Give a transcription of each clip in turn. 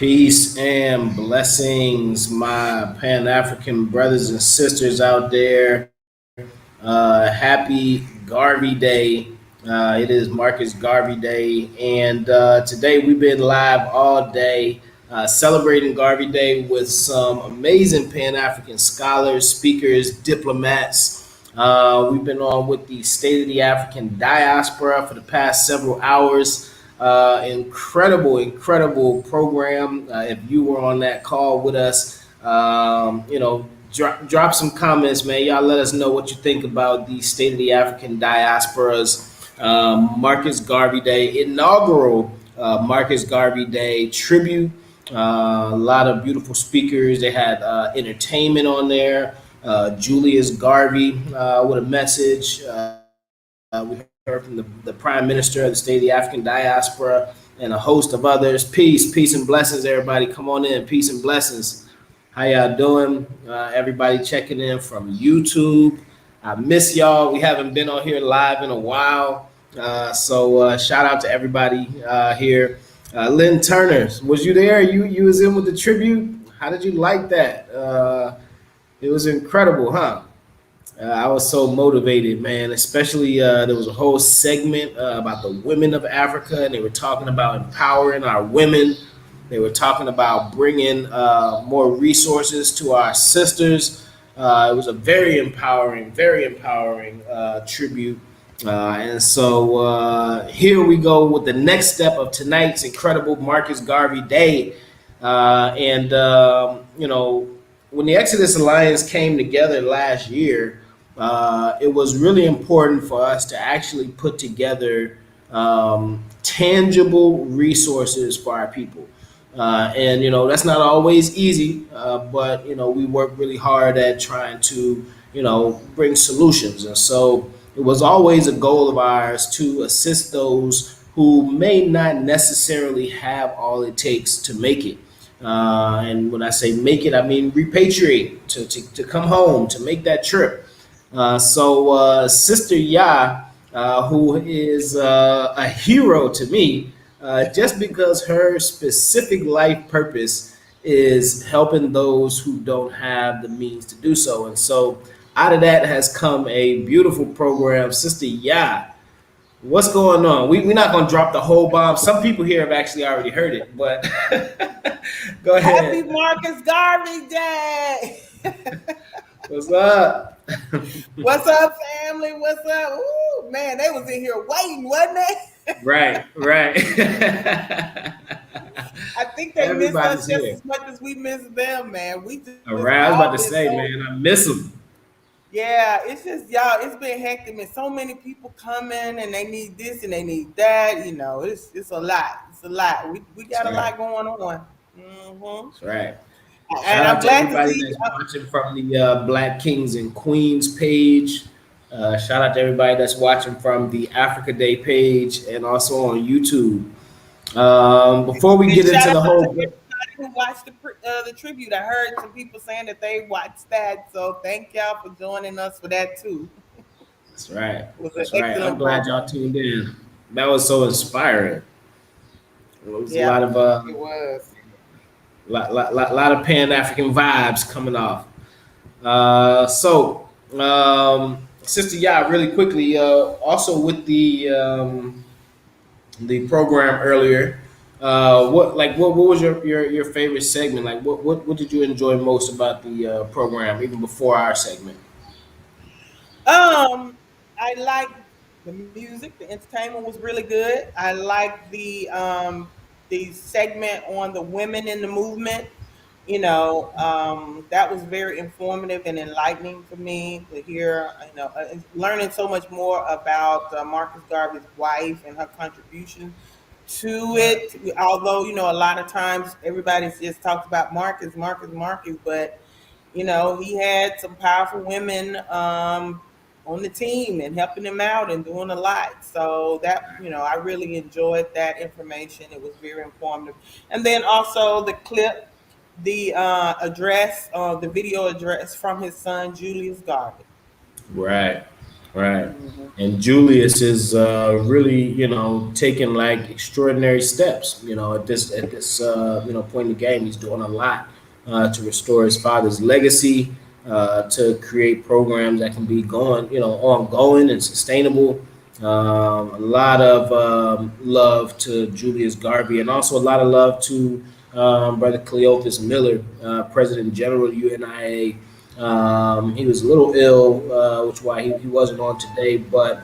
Peace and blessings, my Pan African brothers and sisters out there. Happy Garvey Day. It is Marcus Garvey Day. And today we've been live all day celebrating Garvey Day with some amazing Pan African scholars, speakers, diplomats. We've been on with the State of the African Diaspora for the past several hours. Incredible program. If you were on that call with us, drop some comments, man. Y'all let us know what you think about the State of the African Diaspora's Marcus Garvey Day, inaugural Marcus Garvey Day tribute. A lot of beautiful speakers. They had entertainment on there. Julius Garvey with a message. We heard from the Prime Minister of the State of the African Diaspora and a host of others. Peace and blessings, everybody. Come on in. Peace and blessings. How y'all doing? Everybody checking in from YouTube. I miss y'all. We haven't been on here live in a while. So shout out to everybody here. Lynn Turner, was you there? You was in with the tribute? How did you like that? It was incredible, huh? I was so motivated, man. Especially there was a whole segment about the women of Africa, and they were talking about empowering our women. They were talking about bringing more resources to our sisters. It was a very empowering tribute. And so here we go with the next step of tonight's incredible Marcus Garvey Day. When the Exodus Alliance came together last year, it was really important for us to actually put together tangible resources for our people. That's not always easy, but we work really hard at trying to bring solutions. And so it was always a goal of ours to assist those who may not necessarily have all it takes to make it. And when I say make it, I mean repatriate, to come home, to make that trip. So Sister Ya, who is a hero to me, just because her specific life purpose is helping those who don't have the means to do so. And so out of that has come a beautiful program. Sister Ya, what's going on? We're not going to drop the whole bomb. Some people here have actually already heard it, but go ahead. Happy Marcus Garvey Day. What's up? What's up, family? What's up? Ooh, man, they was in here waiting, wasn't they? Right. I think they missed us just as much as we missed them, man. All right, I was about to say, man, I miss them. Yeah, it's just, y'all, it's been hectic, and so many people coming, and they need this and they need that. It's a lot. It's a lot. We got a lot going on. Mm-hmm. That's right. And I'm glad to see that's watching from the Black Kings and Queens page. Shout out to everybody that's watching from the Africa Day page and also on YouTube. Before we get into the whole, who watched the tribute, I heard some people saying that they watched that. So thank y'all for joining us for that too. That's right. I'm glad y'all tuned in. That was so inspiring. It was a lot of it was. Lot of Pan-African vibes coming off. Sister Ya, really quickly, also with the program earlier, what was your favorite segment? Like what did you enjoy most about the program, even before our segment? I liked the music. The entertainment was really good. I liked the segment on the women in the movement. That was very informative and enlightening for me to hear. Learning so much more about Marcus Garvey's wife and her contribution to it. Although a lot of times everybody's just talks about Marcus, but he had some powerful women on the team and helping him out and doing a lot. So that, I really enjoyed that information. It was very informative. And then also the clip, the address, the video address from his son, Julius Garvey. Right. Right. Mhm. And Julius is really, taking like extraordinary steps. At this point in the game, he's doing a lot to restore his father's legacy, to create programs that can be ongoing and sustainable. A lot of love to Julius Garvey, and also a lot of love to Brother Cleophas Miller, President General UNIA. He was a little ill, which is why he wasn't on today. But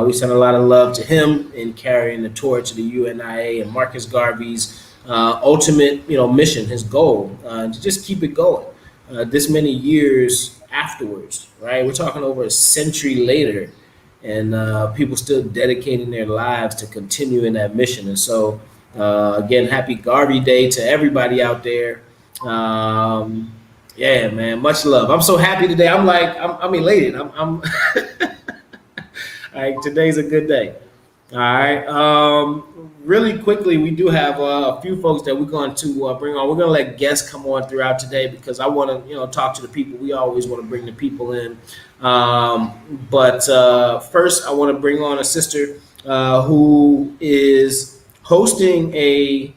we send a lot of love to him in carrying the torch of the UNIA and Marcus Garvey's ultimate, mission, his goal, to just keep it going. This many years afterwards, right? We're talking over a century later, and people still dedicating their lives to continuing that mission. And so, again, happy Garvey Day to everybody out there. Um, yeah, man, much love. I'm so happy today. I'm elated. I'm like, today's a good day. All right. Really quickly, we do have a few folks that we're going to bring on. We're going to let guests come on throughout today because I want to, talk to the people. We always want to bring the people in. But first, I want to bring on a sister who is hosting a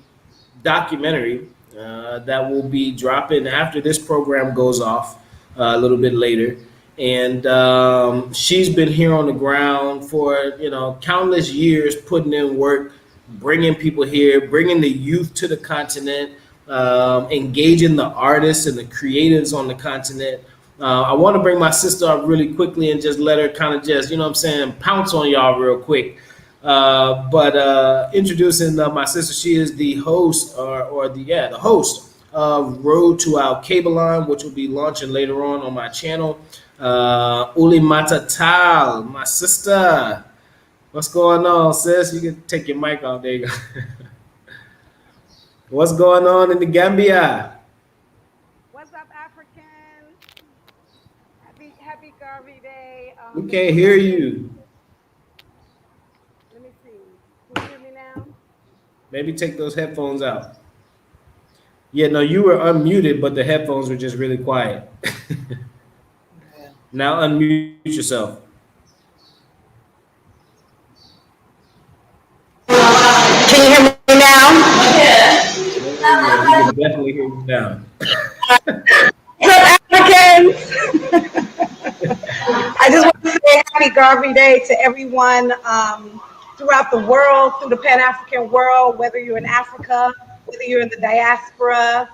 documentary that will be dropping after this program goes off a little bit later. And she's been here on the ground for countless years, putting in work, bringing people here, bringing the youth to the continent, engaging the artists and the creatives on the continent. I want to bring my sister up really quickly and just let her kind of just, what I'm saying, pounce on y'all real quick. But introducing my sister, she is the host, the host of Road to Our Cable Line, which will be launching later on my channel. Uli Matatal, my sister. What's going on, sis? You can take your mic off. There you go. What's going on in the Gambia? What's up, Africans? Happy Garvey Day. We It's a can't hear pleasure. you. Let me see. Can you hear me now? Maybe take those headphones out. Yeah, no, you were unmuted, but the headphones were just really quiet. Yeah. Now unmute yourself. Can you hear me now? Oh, yeah, we can definitely hear you now. What's up, Africans? I just want to say happy Garvey Day to everyone throughout the world, through the Pan-African world, whether you're in Africa, whether you're in the diaspora,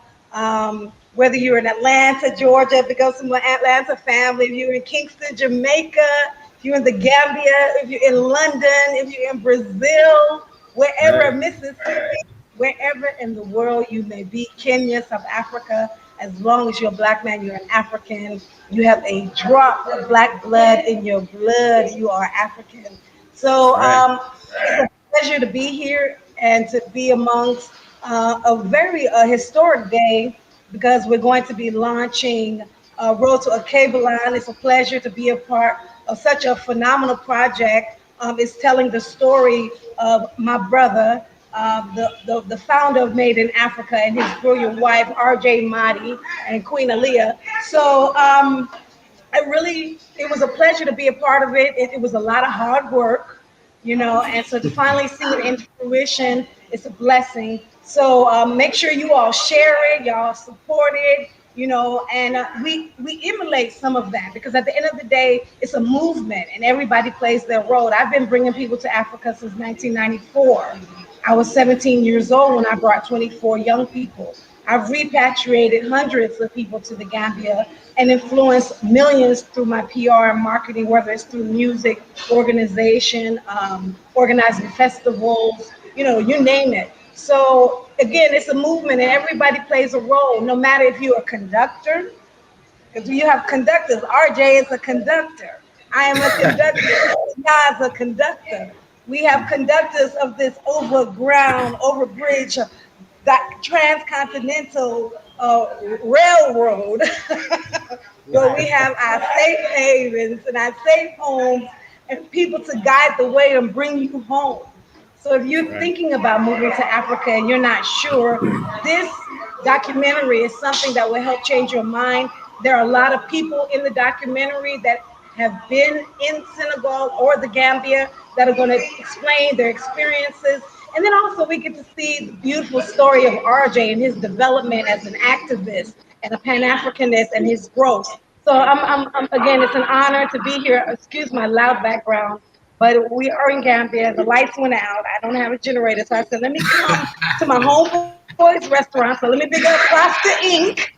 whether you're in Atlanta, Georgia, because of my Atlanta family, if you're in Kingston, Jamaica, if you're in the Gambia, if you're in London, if you're in Brazil, wherever, Right. Mississippi, wherever in the world you may be, Kenya, South Africa, as long as you're a black man, you're an African, you have a drop of black blood in your blood, you are African. So Right. it's a pleasure to be here and to be amongst a very historic day because we're going to be launching Road to a Cable Line. It's a pleasure to be a part of such a phenomenal project. It's telling the story of my brother, the founder of Made in Africa, and his brilliant wife, RJ Mahdi, and Queen Aaliyah. So it was a pleasure to be a part of it. It was a lot of hard work, and so to finally see it in fruition, it's a blessing. So make sure you all share it, y'all support it, and we emulate some of that because at the end of the day, it's a movement and everybody plays their role. I've been bringing people to Africa since 1994. I was 17 years old when I brought 24 young people. I've repatriated hundreds of people to the Gambia and influenced millions through my PR and marketing, whether it's through music, organization, organizing festivals, you name it. So again, it's a movement and everybody plays a role, no matter if you're a conductor, because you have conductors. RJ is a conductor. I am a conductor. Yah's a conductor. We have conductors of this overground, overbridge, that transcontinental railroad, where we have our safe havens and our safe homes and people to guide the way and bring you home. So if you're Right. thinking about moving to Africa and you're not sure, this documentary is something that will help change your mind. There are a lot of people in the documentary that have been in Senegal or the Gambia that are going to explain their experiences. And then also we get to see the beautiful story of RJ and his development as an activist and a Pan-Africanist and his growth. So again, it's an honor to be here. Excuse my loud background, but we are in Gambia. The lights went out. I don't have a generator, so I said, let me come to my homeboy's restaurant. So let me big up Rasta Inc.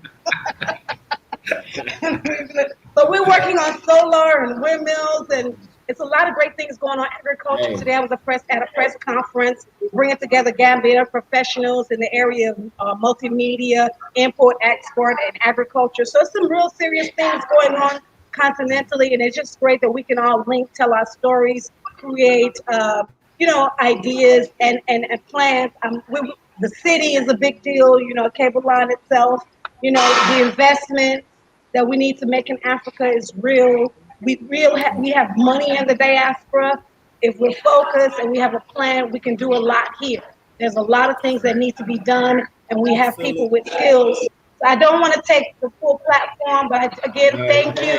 But we're working on solar and windmills, and it's a lot of great things going on. Agriculture. Hey. Today I was at a press conference bringing together Gambia professionals in the area of multimedia, import, export, and agriculture. So some real serious things going on continentally, and it's just great that we can all link, tell our stories, create, ideas and plans. The city is a big deal. Cable line itself. The investment that we need to make in Africa is real. We have money in the diaspora. If we're focused and we have a plan, we can do a lot here. There's a lot of things that need to be done, and we have people with skills. So I don't want to take the full platform, but again, thank you.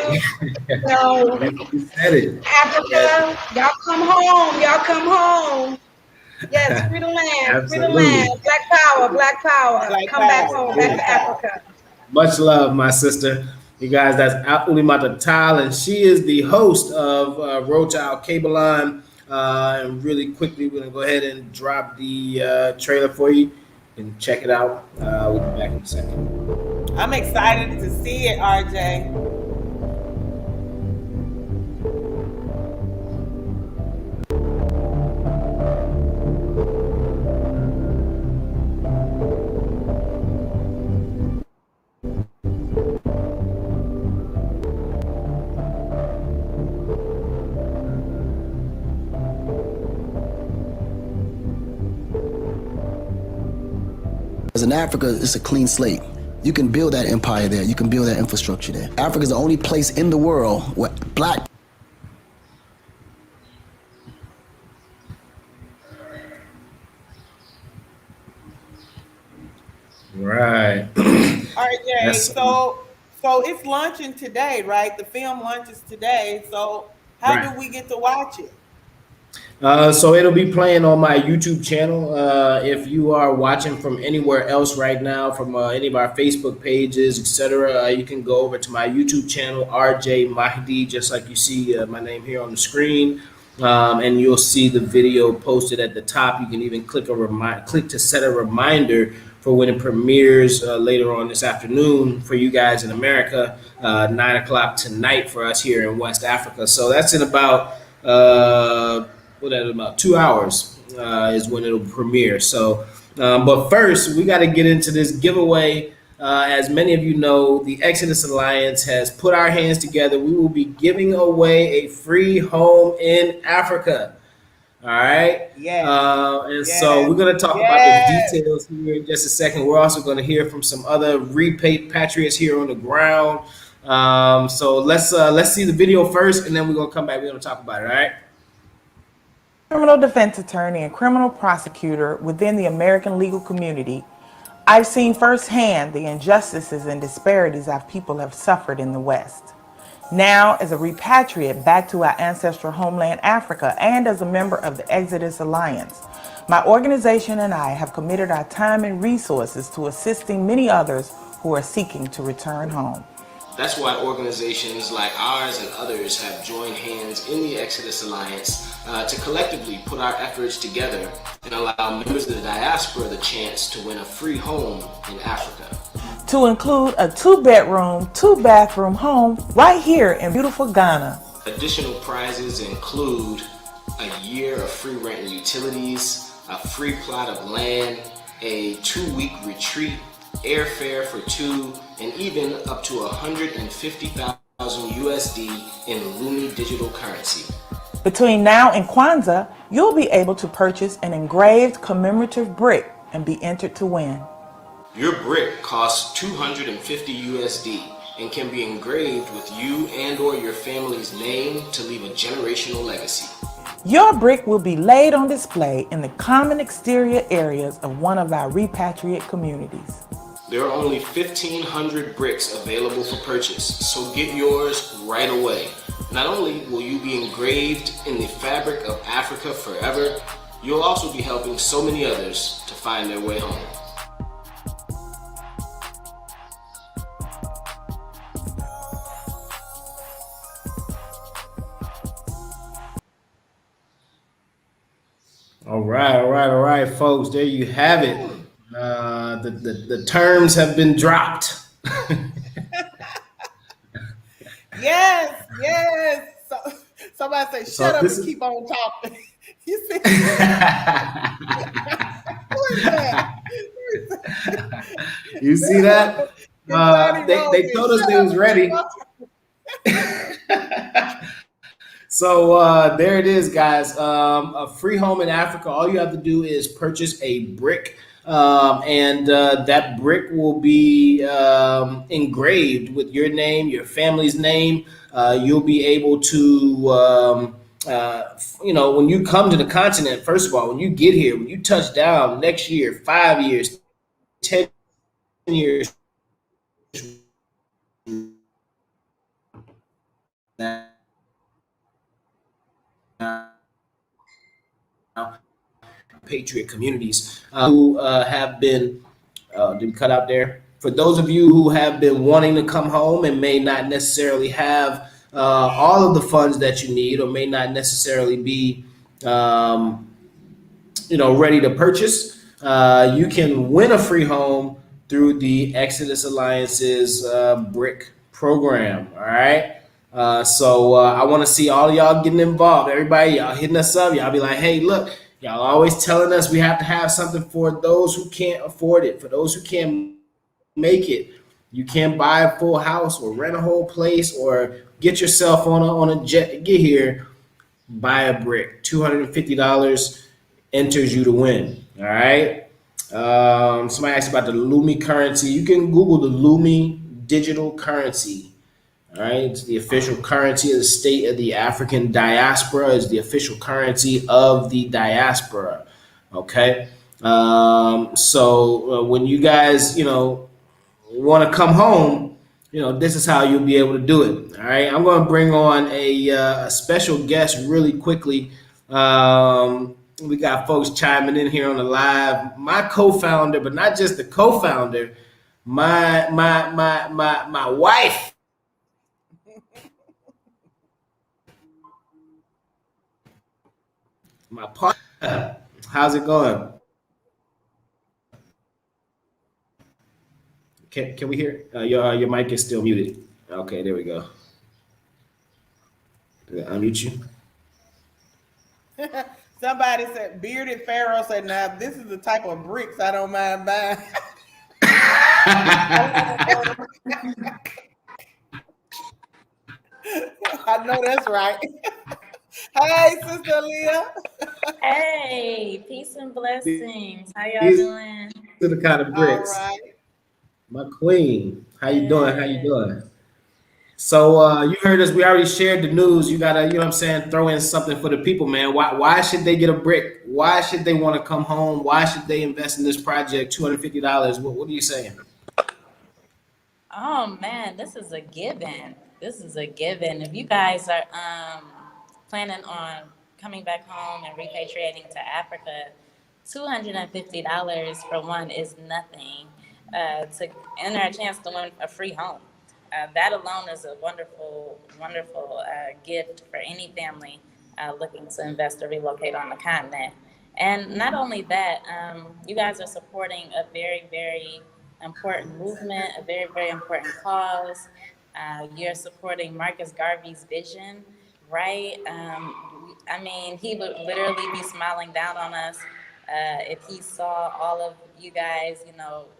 You said it. Africa, y'all come home. Y'all come home. Yes, free the land, free the land. Absolutely. Black power, black power. Black Come back power, home, back black to power. Africa. Much love, my sister. You guys, that's Ulimata Tal, and she is the host of Rothschild Cable Line. And really quickly, we're going to go ahead and drop the trailer for you and check it out. We'll be back in a second. I'm excited to see it, RJ. As in Africa, it's a clean slate. You can build that empire there. You can build that infrastructure there. Africa is the only place in the world where black Right. RJ, That's so it's launching today, right? The film launches today. So how right. do we get to watch it? So it'll be playing on my YouTube channel. If you are watching from anywhere else right now, from any of our Facebook pages, etc., you can go over to my YouTube channel, RJ Mahdi, just like you see my name here on the screen, and you'll see the video posted at the top. You can even click to set a reminder for when it premieres later on this afternoon for you guys in America, 9 o'clock tonight for us here in West Africa. So that's in about about 2 hours is when it'll premiere. So, but first we got to get into this giveaway. As many of you know, the Exodus Alliance has put our hands together. We will be giving away a free home in Africa. All right. Yes. So we're going to talk about the details here in just a second. We're also going to hear from some other repatriates here on the ground. So let's see the video first, and then we're going to come back. We're going to talk about it. All right. Criminal defense attorney and criminal prosecutor within the American legal community, I've seen firsthand the injustices and disparities our people have suffered in the West. Now, as a repatriate back to our ancestral homeland, Africa, and as a member of the Exodus Alliance, my organization and I have committed our time and resources to assisting many others who are seeking to return home. That's why organizations like ours and others have joined hands in the Exodus Alliance to collectively put our efforts together and allow members of the diaspora the chance to win a free home in Africa. To include a 2-bedroom, 2-bathroom home right here in beautiful Ghana. Additional prizes include a year of free rent and utilities, a free plot of land, a 2-week retreat, airfare for 2, and even up to 150,000 USD in LUMI Digital Currency. Between now and Kwanzaa, you'll be able to purchase an engraved commemorative brick and be entered to win. Your brick costs 250 USD and can be engraved with you and or your family's name to leave a generational legacy. Your brick will be laid on display in the common exterior areas of one of our repatriate communities. There are only 1,500 bricks available for purchase, so get yours right away. Not only will you be engraved in the fabric of Africa forever, you'll also be helping so many others to find their way home. All right, folks. There you have it. The terms have been dropped. Yes. So, somebody say, shut up and keep on talking. You see? Who is that? You see that? They told us they was ready. So there it is, guys. A free home in Africa. All you have to do is purchase a brick, and that brick will be engraved with your name, your family's name. You'll be able to, when you come to the continent, first of all, when you get here, when you touch down next year, 5 years, 10 years. Patriot communities who have been did we cut out there? For those of you who have been wanting to come home and may not necessarily have all of the funds that you need, or may not necessarily be ready to purchase, you can win a free home through the Exodus Alliance's brick program. All right. So I want to see all of y'all getting involved. Everybody, y'all hitting us up. Y'all be like, hey, look, y'all always telling us we have to have something for those who can't afford it, for those who can't make it. You can't buy a full house or rent a whole place or get yourself on a jet to get here. Buy a brick. $250 enters you to win. All right. Somebody asked about the LUMI currency. You can Google the LUMI Digital Currency. All right, it's the official currency of the state of the African diaspora. It's the official currency of the diaspora. Okay, so when you guys, want to come home, this is how you'll be able to do it. All right, I'm going to bring on a special guest really quickly. We got folks chiming in here on the live. My co-founder, but not just the co-founder, my wife. My partner, how's it going? Can we hear? Your mic is still muted. Okay, there we go. Did I unmute you? Somebody said, Bearded Pharaoh said, now this is the type of bricks I don't mind buying. I know that's right. Hey, Sister Leah. Hey, peace and blessings. How y'all doing? To the kind of bricks. All right. My queen. How you doing? So you heard us. We already shared the news. You gotta, throw in something for the people, man. Why should they get a brick? Why should they want to come home? Why should they invest in this project? $250. What are you saying? Oh man, this is a given. If you guys are planning on coming back home and repatriating to Africa, $250 for one is nothing. To enter a chance to win a free home. That alone is a wonderful gift for any family looking to invest or relocate on the continent. And not only that, you guys are supporting a very, very important movement, a very, very important cause. You're supporting Marcus Garvey's vision, right? He would literally be smiling down on us if he saw all of you guys,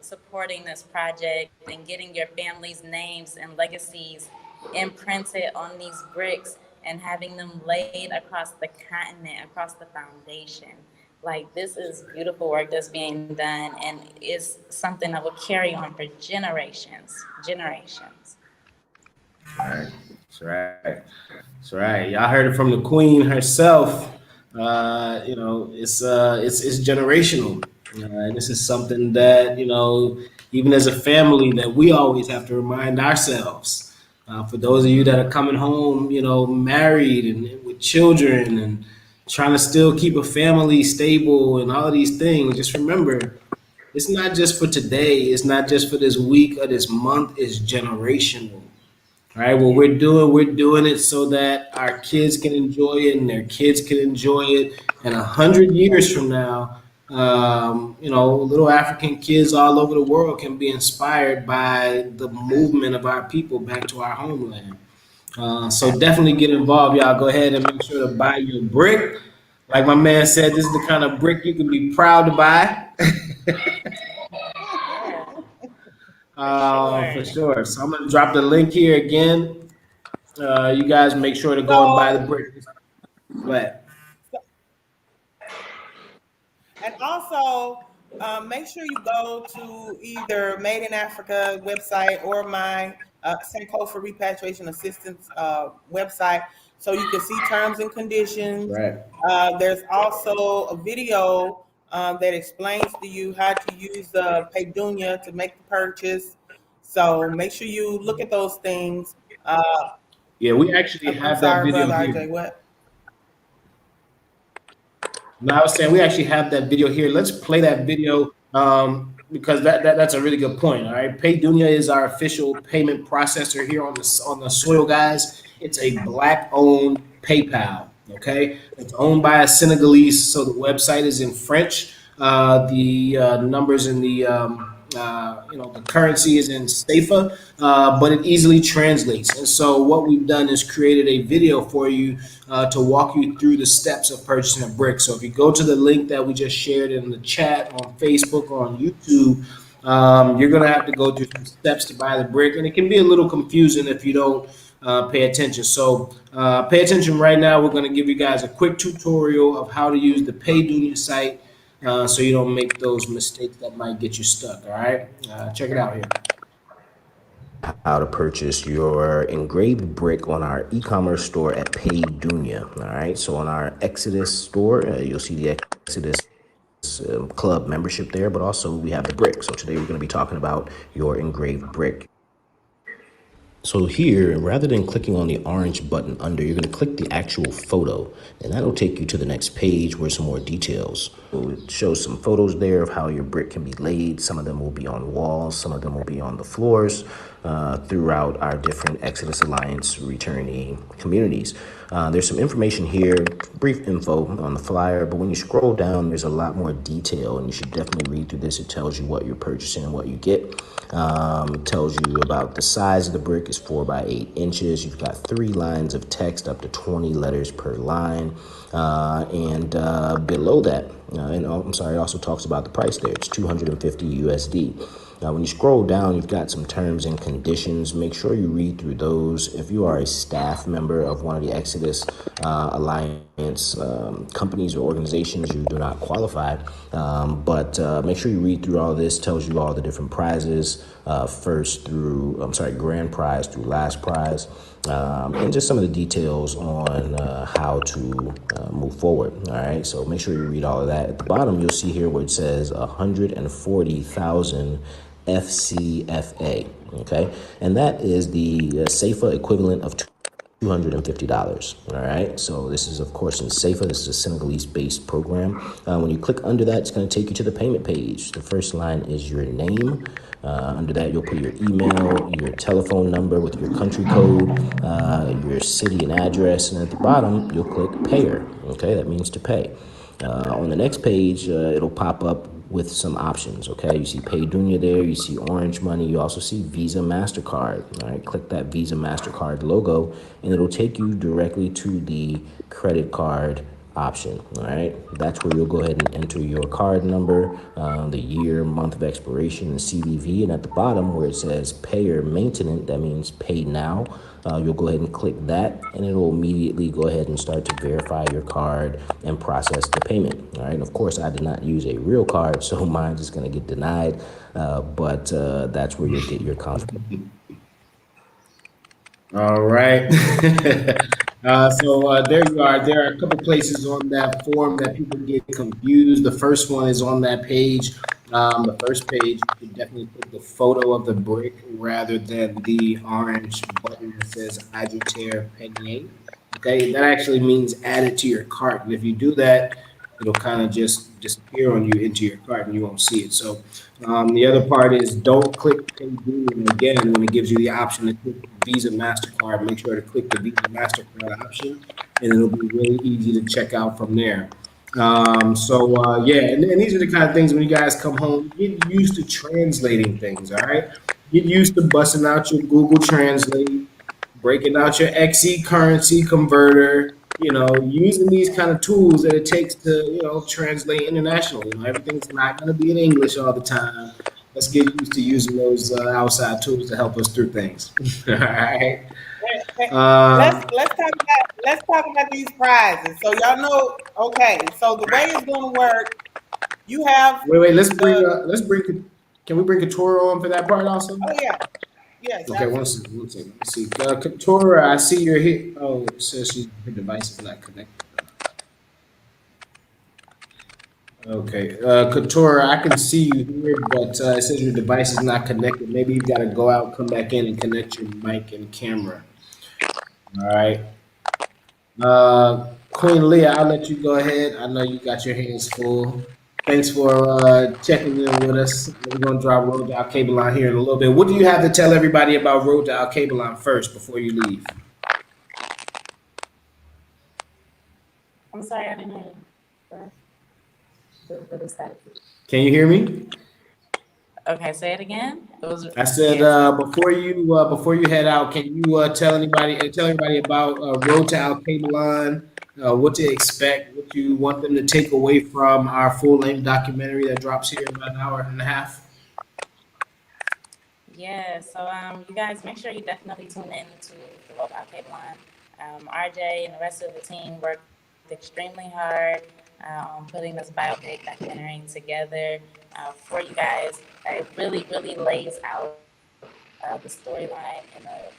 supporting this project and getting your family's names and legacies imprinted on these bricks and having them laid across the continent, across the foundation. Like, this is beautiful work that's being done, and it's something that will carry on for generations. That's right. Y'all heard it from the queen herself. It's generational. This is something that, even as a family, that we always have to remind ourselves. For those of you that are coming home, married and with children and trying to still keep a family stable and all of these things, just remember, it's not just for today. It's not just for this week or this month. It's generational. All right. What we're doing it so that our kids can enjoy it and their kids can enjoy it. And 100 years from now, little African kids all over the world can be inspired by the movement of our people back to our homeland. So definitely get involved, y'all. Go ahead and make sure to buy your brick. Like my man said, this is the kind of brick you can be proud to buy. For Sure. sure. So I'm gonna drop the link here again. You guys make sure to go and buy the So, brick. But and also, make sure you go to either Made in Africa website or my Senko for Repatriation Assistance website so you can see terms and conditions. right. There's also a video that explains to you how to use the Paydunia to make the purchase. So make sure you look at those things. Yeah, we actually I'm have that sorry, video brother here. RJ, what? No, I was saying we actually have that video here. Let's play that video because that's a really good point. All right, Paydunia is our official payment processor here on the soil, guys. It's a black-owned PayPal. Okay, it's owned by a Senegalese, so the website is in French. The numbers in the currency is in SAFA, but it easily translates. And so what we've done is created a video for you to walk you through the steps of purchasing a brick. So if you go to the link that we just shared in the chat on Facebook or on YouTube, you're going to have to go through some steps to buy the brick. And it can be a little confusing if you don't pay attention. So pay attention right now. We're going to give you guys a quick tutorial of how to use the Paydunia site so you don't make those mistakes that might get you stuck. All right, check it out here. How to purchase your engraved brick on our e-commerce store at Paydunia. All right, so on our Exodus store, you'll see the Exodus club membership there, but also we have the brick. So today we're going to be talking about your engraved brick. So here, rather than clicking on the orange button under, you're going to click the actual photo, and that'll take you to the next page where some more details. So it shows some photos there of how your brick can be laid. Some of them will be on walls, some of them will be on the floors throughout our different Exodus Alliance returnee communities. There's some information here, brief info on the flyer, but when you scroll down, there's a lot more detail, and you should definitely read through this. It tells you what you're purchasing and what you get. It tells you about the size of the brick is 4 by 8 inches. You've got 3 lines of text, up to 20 letters per line. And below that, it also talks about the price there. It's 250 USD. Now, when you scroll down, you've got some terms and conditions. Make sure you read through those. If you are a staff member of one of the Exodus Alliance companies or organizations, you do not qualify. But make sure you read through all this. Tells you all the different prizes, grand prize through last prize. And just some of the details on how to move forward. All right, so make sure you read all of that. At the bottom, you'll see here where it says 140,000 FCFA. Okay, and that is the SAFA equivalent of $250. All right, so this is, of course, in SAFA. This is a Senegalese-based program. When you click under that, it's going to take you to the payment page. The first line is your name. Under that, you'll put your email, your telephone number with your country code, your city and address, and at the bottom, you'll click payer. Okay, that means to pay. On the next page, it'll pop up with some options. Okay, you see Paydunia there, you see Orange Money, you also see Visa, MasterCard. All right, click that Visa, MasterCard logo, and it'll take you directly to the credit card option. All right, that's where you'll go ahead and enter your card number, the year, month of expiration, and CVV, and at the bottom where it says pay or maintenance, that means pay now. You'll go ahead and click that, and it'll immediately go ahead and start to verify your card and process the payment. All right, and of course, I did not use a real card, so mine is going to get denied, but that's where you'll get your confirmation. All right. So there you are. There are a couple places on that form that people get confused. The first one is on that page The first page, you can definitely put the photo of the brick rather than the orange button that says Agitaire Panier. Okay, that actually means add it to your cart. And if you do that, it'll kind of just disappear on you into your cart and you won't see it. So the other part is don't click Pay Union again when it gives you the option to click Visa MasterCard. Make sure to click the Visa MasterCard option, and it'll be really easy to check out from there. Yeah, and these are the kind of things when you guys come home, get used to translating things, all right? Get used to busting out your Google Translate, breaking out your XE currency converter, using these kind of tools that it takes to, translate internationally. Everything's not going to be in English all the time. Let's get used to using those outside tools to help us through things. All right. Let's talk about these prizes. So y'all know, okay. So the way it's going to work, you have Wait. Can we bring Katora on for that part also? Oh yeah, yes. Okay, one Absolutely. second. Let's see. Katora, I see you're here. Oh, it says her device is not connected. Okay, Katora, I can see you here, but it says your device is not connected. Maybe you got to go out, come back in, and connect your mic and camera. All right. Queen Leah, I'll let you go ahead. I know you got your hands full. Thanks for checking in with us. We're going to drop Road Dial Cable Line here in a little bit. What do you have to tell everybody about Road Dial Cable Line first before you leave? I'm sorry, I didn't hear you. Can you hear me? Okay, say it again. I said before you head out, can you tell everybody about Road to Al Cable Line, what to expect, what you want them to take away from our full length documentary that drops here in about an hour and a half? Yeah, so you guys make sure you definitely tune in to the Road Out Cable Line. RJ and the rest of the team worked extremely hard on putting this biopic documentary together for you guys. It really, really lays out the storyline in a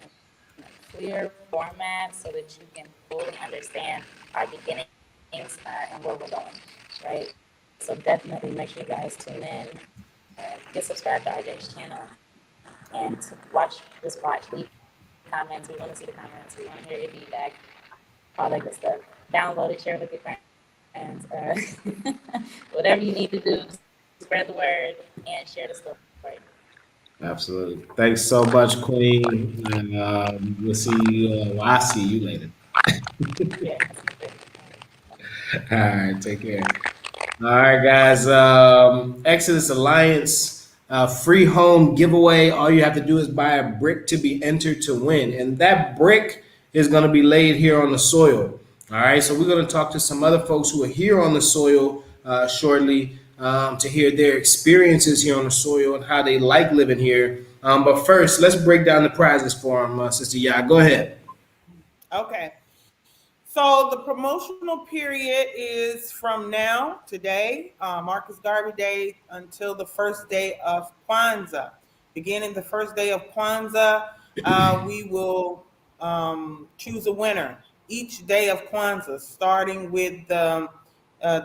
clear format so that you can fully understand our beginnings and where we're going, right? So definitely make sure you guys tune in, get subscribed to RJ's channel, and to leave comments. We want to see the comments. We want to hear your feedback, all that good stuff. Download it, share it with your friends. Whatever you need to do, spread the word and share the story. Absolutely. Thanks so much, Queen. And we'll see you. I'll see you later. Yeah. All right. Take care. All right, guys. Exodus Alliance free home giveaway. All you have to do is buy a brick to be entered to win. And that brick is going to be laid here on the soil. All right. So we're going to talk to some other folks who are here on the soil shortly to hear their experiences here on the soil and how they like living here. But first, let's break down the prizes for them, Sister Ya. Go ahead. Okay. So the promotional period is from now, today, Marcus Garvey Day, until the first day of Kwanzaa. Beginning the first day of Kwanzaa, we will choose a winner each day of Kwanzaa, starting with the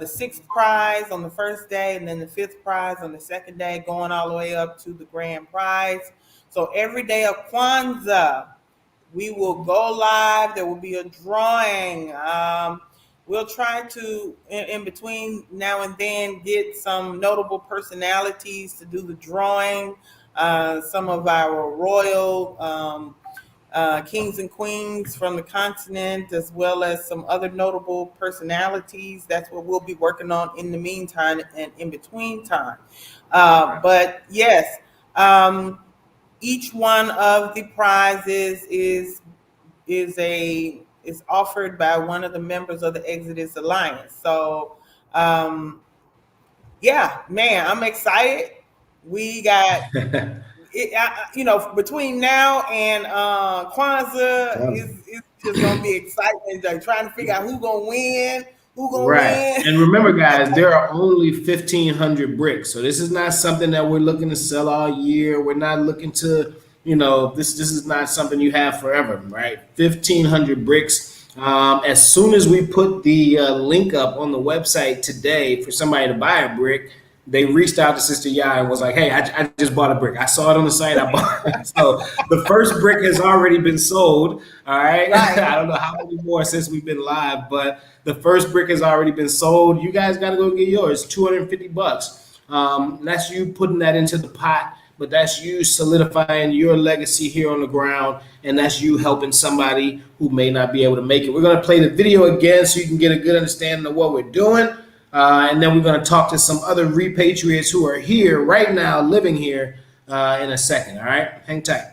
sixth prize on the first day, and then the fifth prize on the second day, going all the way up to the grand prize. So every day of Kwanzaa, we will go live. There will be a drawing. We'll try to, in between now and then, get some notable personalities to do the drawing. Some of our royal kings and queens from the continent, as well as some other notable personalities. That's what we'll be working on in the meantime and in between time. But yes, each one of the prizes is offered by one of the members of the Exodus Alliance. So yeah, man, I'm excited. We got between now and Kwanzaa, it's just gonna be exciting. Like trying to figure out who's gonna win. Right. And remember, guys, there are only 1,500 bricks. So this is not something that we're looking to sell all year. We're not looking to, this is not something you have forever, right? 1,500 bricks. As soon as we put the link up on the website today for somebody to buy a brick, they reached out to Sister Yai and was like, "Hey, I just bought a brick. I saw it on the site. I bought it." So the first brick has already been sold. All right. Right. I don't know how many more since we've been live, but the first brick has already been sold. You guys got to go get yours. $250. That's you putting that into the pot, but that's you solidifying your legacy here on the ground, and that's you helping somebody who may not be able to make it. We're going to play the video again so you can get a good understanding of what we're doing. And then we're going to talk to some other repatriates who are here right now, living here in a second. All right, hang tight.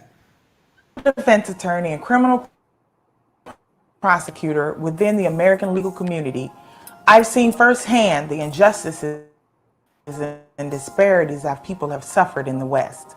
Defense attorney and criminal prosecutor within the American legal community, I've seen firsthand the injustices and disparities our people have suffered in the West.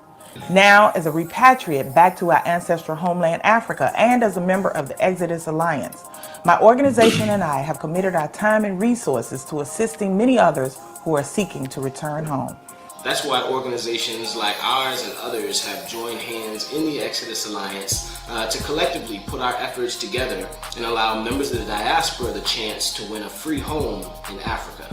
Now, as a repatriate back to our ancestral homeland, Africa, and as a member of the Exodus Alliance, my organization and I have committed our time and resources to assisting many others who are seeking to return home. That's why organizations like ours and others have joined hands in the Exodus Alliance to collectively put our efforts together and allow members of the diaspora the chance to win a free home in Africa.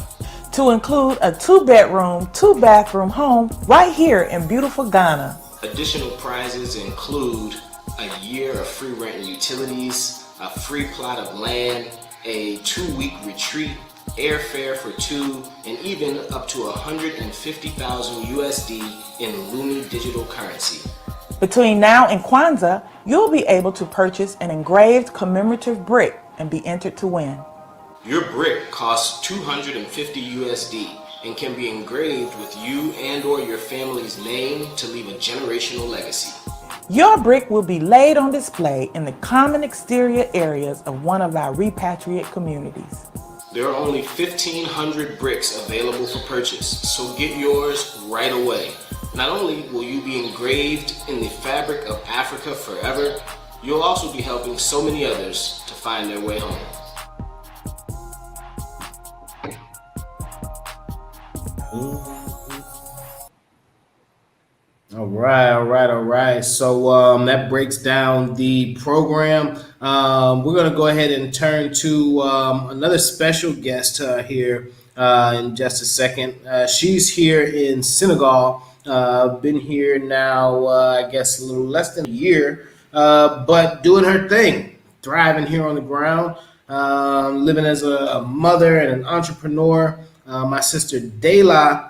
To include a 2-bedroom, 2-bathroom home right here in beautiful Ghana. Additional prizes include a year of free rent and utilities, a free plot of land, a 2-week retreat, airfare for 2, and even up to 150,000 USD in LUMI Digital Currency. Between now and Kwanzaa, you'll be able to purchase an engraved commemorative brick and be entered to win. Your brick costs 250 USD and can be engraved with you and or your family's name to leave a generational legacy. Your brick will be laid on display in the common exterior areas of one of our repatriate communities. There are only 1,500 bricks available for purchase, so get yours right away. Not only will you be engraved in the fabric of Africa forever, you'll also be helping so many others to find their way home. All right. So that breaks down the program. We're going to go ahead and turn to another special guest here in just a second. She's here in Senegal. Been here now, I guess, a little less than a year, but doing her thing, thriving here on the ground, living as a mother and an entrepreneur. My sister Dela.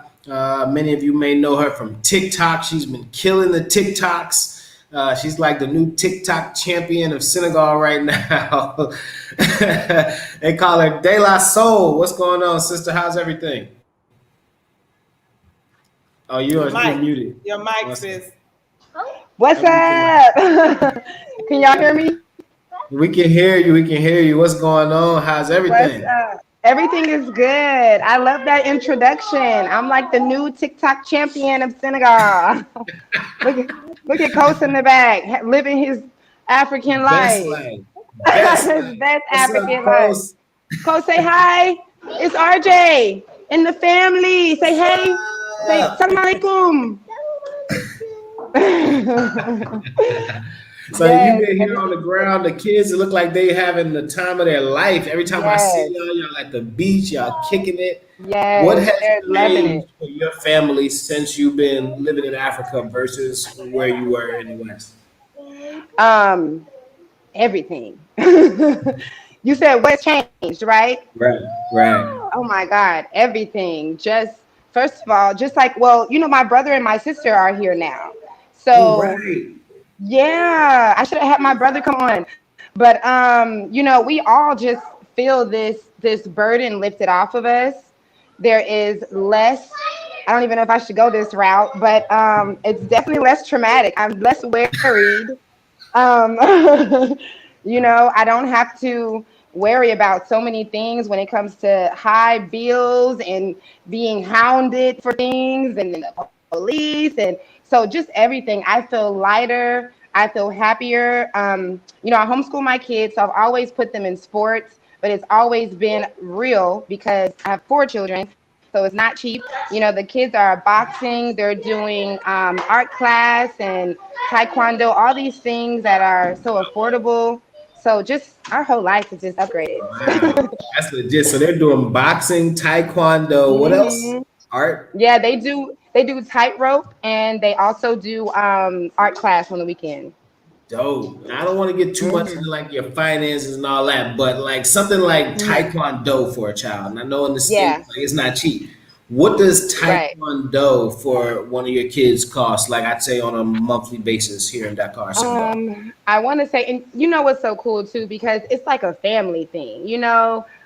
Many of you may know her from TikTok. She's been killing the TikToks. She's like the new TikTok champion of Senegal right now. They call her De La Soul. What's going on, sister? How's everything? Oh, you're muted. Your mic, sis. What's up? Can y'all hear me? We can hear you. What's going on? How's everything? What's up? Everything is good. I love that introduction. I'm like the new TikTok champion of Senegal. look at Coast in the back, living his African life. His best African life. Coast, say hi. It's RJ and the family. Say hey. Say Assalamu alaikum. So you've been here on the ground. The kids look like they having the time of their life. Every time I see y'all at the beach, y'all kicking it. Yes, what has changed for your family since you've been living in Africa versus where you were in the West? Everything. You said what's changed, right? Right. Oh my God, everything. Just first of all, just like, well, my brother and my sister are here now. So yeah, I should have had my brother come on. But we all just feel this burden lifted off of us. There is less, I don't even know if I should go this route, but it's definitely less traumatic. I'm less worried. I don't have to worry about so many things when it comes to high bills and being hounded for things and the police, and so just everything. I feel lighter. I feel happier. I homeschool my kids, so I've always put them in sports, but it's always been real because I have 4 children, so it's not cheap. The kids are boxing, they're doing art class and taekwondo, all these things that are so affordable. So just our whole life is just upgraded. Wow. That's legit. So they're doing boxing, taekwondo. What else? Art. Yeah, they do tightrope, and they also do art class on the weekend. Dope. I don't want to get too much Hmm. into like your finances and all that, but like something like Hmm. Taekwondo for a child. And I know in the States Yeah, like it's not cheap. What does right. Taekwondo for one of your kids cost? Like I'd say on a monthly basis here in Dakar, Senegal. I want to say, and you know what's so cool too, because it's like a family thing,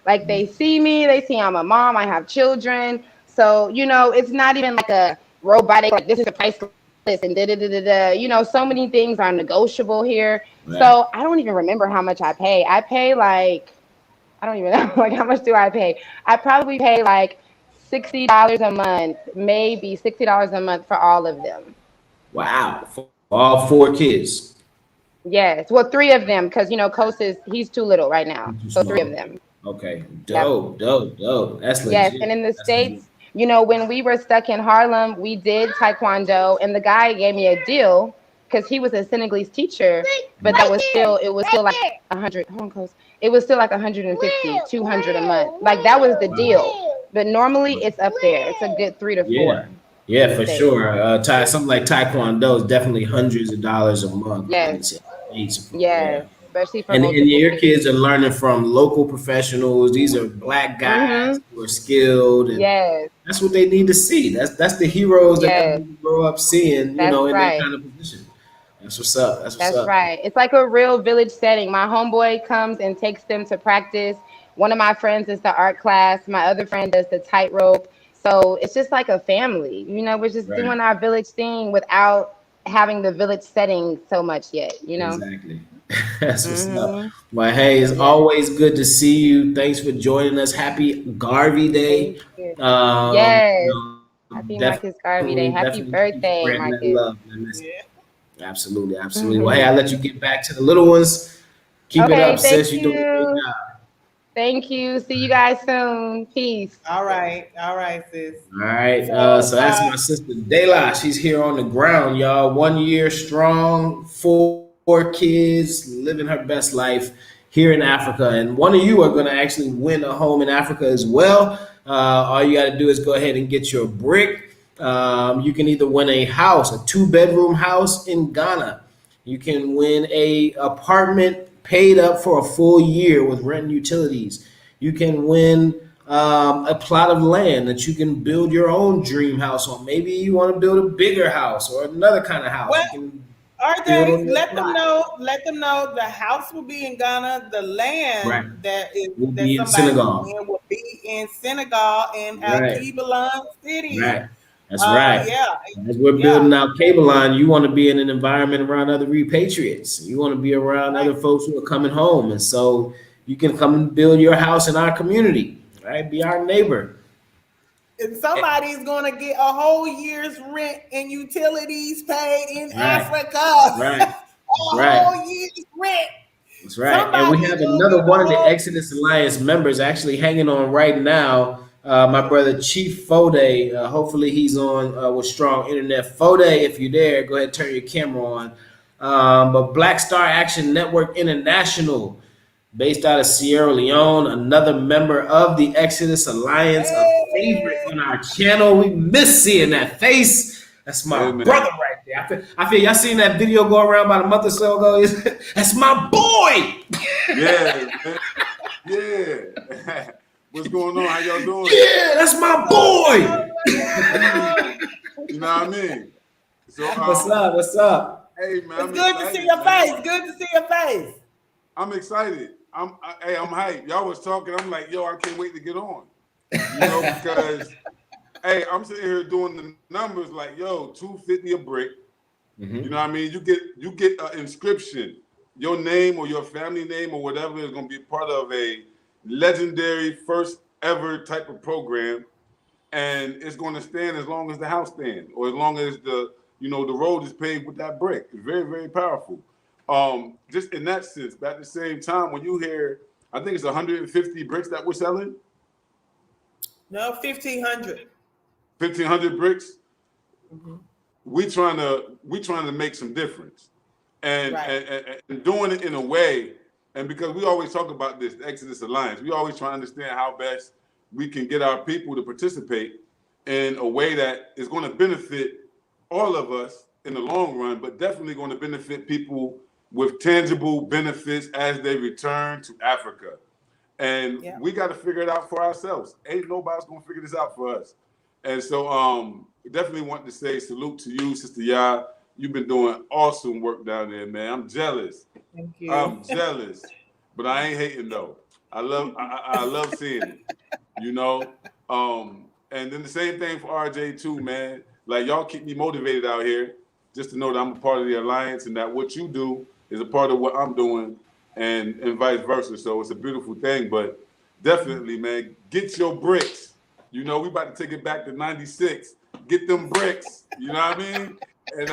like they see me, they see I'm a mom, I have children. So, it's not even like a robotic, like this is the price list and da da da da da. So many things are negotiable here. Right. So I don't even remember how much I pay. I pay like, I don't even know, like how much do I pay? I probably pay like $60 a month, maybe $60 a month for all of them. Wow. For all four kids. Yes. Well, three of them, because Kos he's too little right now. You're too So three of small. them. Okay. Yep. Dope, dope, dope. That's Yes. legit. And in the That's legit. States, when we were stuck in Harlem, we did Taekwondo, and the guy gave me a deal because he was a Senegalese teacher, but it was still like 100. Hold on, Kos. It was still like 150, 200 a month. Like that was the deal. But normally it's up there. It's a good 3 to 4 Yeah. Yeah, in the for States. sure. Something like Taekwondo is definitely hundreds of dollars a month in Yes. the States. Yeah. Yes. Especially for And multiple your kids. kids are learning from local professionals. These are black guys Mm-hmm. who are skilled, and Yes. that's what they need to see. That's the heroes that they Yes. need to grow up seeing, That's in that right. kind of position. That's what's up. That's what's That's up. right. It's like a real village setting. My homeboy comes and takes them to practice. One of my friends is the art class. My other friend does the tightrope. So it's just like a family. We're just Right. doing our village thing without having the village setting so much yet. Exactly. That's what's up. Hmm. Well, hey, it's Yeah. always good to see you. Thanks for joining us. Happy Garvey Day. Thank you. Yes. Happy Marcus Garvey Day. Definitely Happy keep spreading birthday, that love, Marcus. man. Yeah. Absolutely, absolutely. Well, hey, Hmm. I'll let you get back to the little ones. Keep it up, Okay. Thank sis. You're doing a great you. job. Thank you. See you guys soon. Peace. All right. All right, sis. All right. So, So that's my sister Dela. She's here on the ground, y'all. 1 year strong, four kids, living her best life here in Africa. And one of you are going to actually win a home in Africa as well. All you got to do is go ahead and get your brick. You can either win a house, a two-bedroom house in Ghana. You can win a apartment paid up for a full year with rent and utilities. You can win a plot of land that you can build your own dream house on. Maybe you want to build a bigger house or another kind of house. well, You can build RJ, on your let them plot. know. Let them know the house will be in Ghana. The land Right. We'll that be in somebody will Senegal. win will be in Senegal in Al Right. Kebalan City. Right. That's right. Yeah, As we're yeah, building out cable line, you want to be in an environment around other repatriates. You want to be around right. other folks who are coming home. And so you can come and build your house in our community, right? Be our neighbor. And somebody's gonna get a whole year's rent and utilities paid in Right. Africa. Right. A That's right. whole year's rent. That's right. And we Somebody's have gonna another get a one of the whole. Exodus Alliance members actually hanging on right now. My brother Chief Fode. Hopefully he's on with strong internet. Fode, if you're there, go ahead and turn your camera on. But Black Star Action Network International, based out of Sierra Leone, another member of the Exodus Alliance, a favorite Hey, on our channel. We miss seeing that face. That's my Hey man. brother right there. I feel y'all seen that video go around about a month or so ago. That's my boy. Yeah, man. Yeah. What's going on? How y'all doing? Yeah, that's my what's up? boy. What's up? You know what I mean? So What's up? What's up? hey man, It's I'm good to see excited, your man. face. Good to see your face. I'm excited. I'm hyped. Y'all was talking. I'm like, yo, I can't wait to get on. Because hey, I'm sitting here doing the numbers like, yo, 250 a brick. You know what I mean? You get an inscription, your name or your family name or whatever is going to be part of a legendary first ever type of program, and it's going to stand as long as the house stands or as long as the road is paved with that brick. It's very, very powerful. Just in that sense, but at the same time, when you hear, I think it's 150 bricks that we're selling, No, 1,500. 1,500 bricks. We trying to make some difference, and, Right. and doing it in a way, and because we always talk about this, the Exodus Alliance, we always try to understand how best we can get our people to participate, in a way that is going to benefit all of us in the long run, but definitely going to benefit people with tangible benefits as they return to Africa. And we got to figure it out for ourselves. Ain't nobody's going to figure this out for us. And so definitely want to say salute to you, Sister Ya. You've been doing awesome work down there, man. I'm jealous. Thank you. I'm jealous. But I ain't hating though. I love seeing it. You know? And then the same thing for RJ too, man. Like y'all keep me motivated out here just to know that I'm a part of the alliance and that what you do is a part of what I'm doing and vice versa. So it's a beautiful thing. But definitely, man, get your bricks. You know, we about to take it back to 96. Get them bricks. You know what I mean? And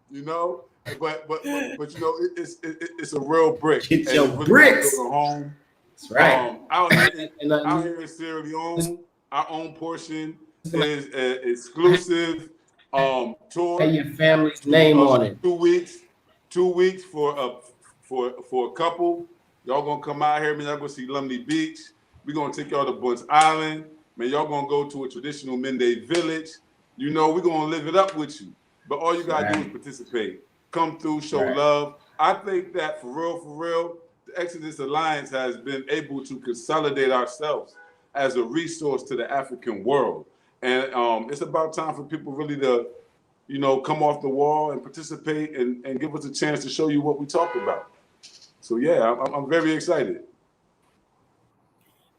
you know, but you know, it's a real brick. Get and your really bricks. Build a home. That's right. Out here in Sierra Leone, our own portion is an exclusive tour. Have your family's name on it. 2 weeks. 2 weeks for a couple. Y'all gonna come out here, man. Y'all gonna see LUMI Beach. We're gonna take y'all to Bunce Island. Man, y'all gonna go to a traditional Mende village. You know, we're gonna live it up with you. But all you gotta do is participate. Come through, show love. I think that for real, the Exodus Alliance has been able to consolidate ourselves as a resource to the African world. And it's about time for people really to, you know, come off the wall and participate and give us a chance to show you what we talk about. So yeah, I'm very excited.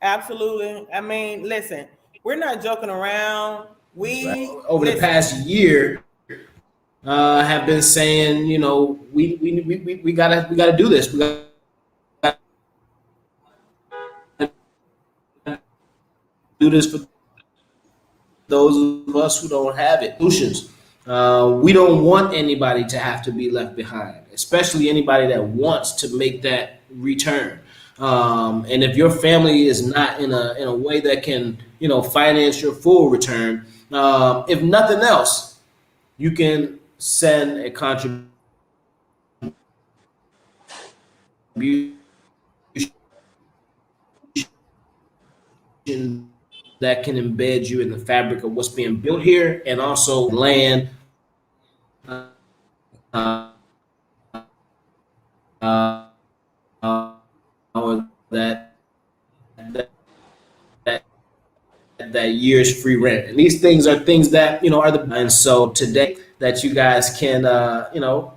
Absolutely. I mean, listen, we're not joking around. We over the past year have been saying, you know, we gotta do this. We gotta do this for those of us who don't have it. Solutions. We don't want anybody to have to be left behind, especially anybody that wants to make that return. And if your family is not in a way that can, you know, finance your full return, if nothing else, you can send a contribution that can embed you in the fabric of what's being built here, and also land uh, uh, that that that year's free rent. And these things are things that, you know, are the, and so today that you guys can, you know,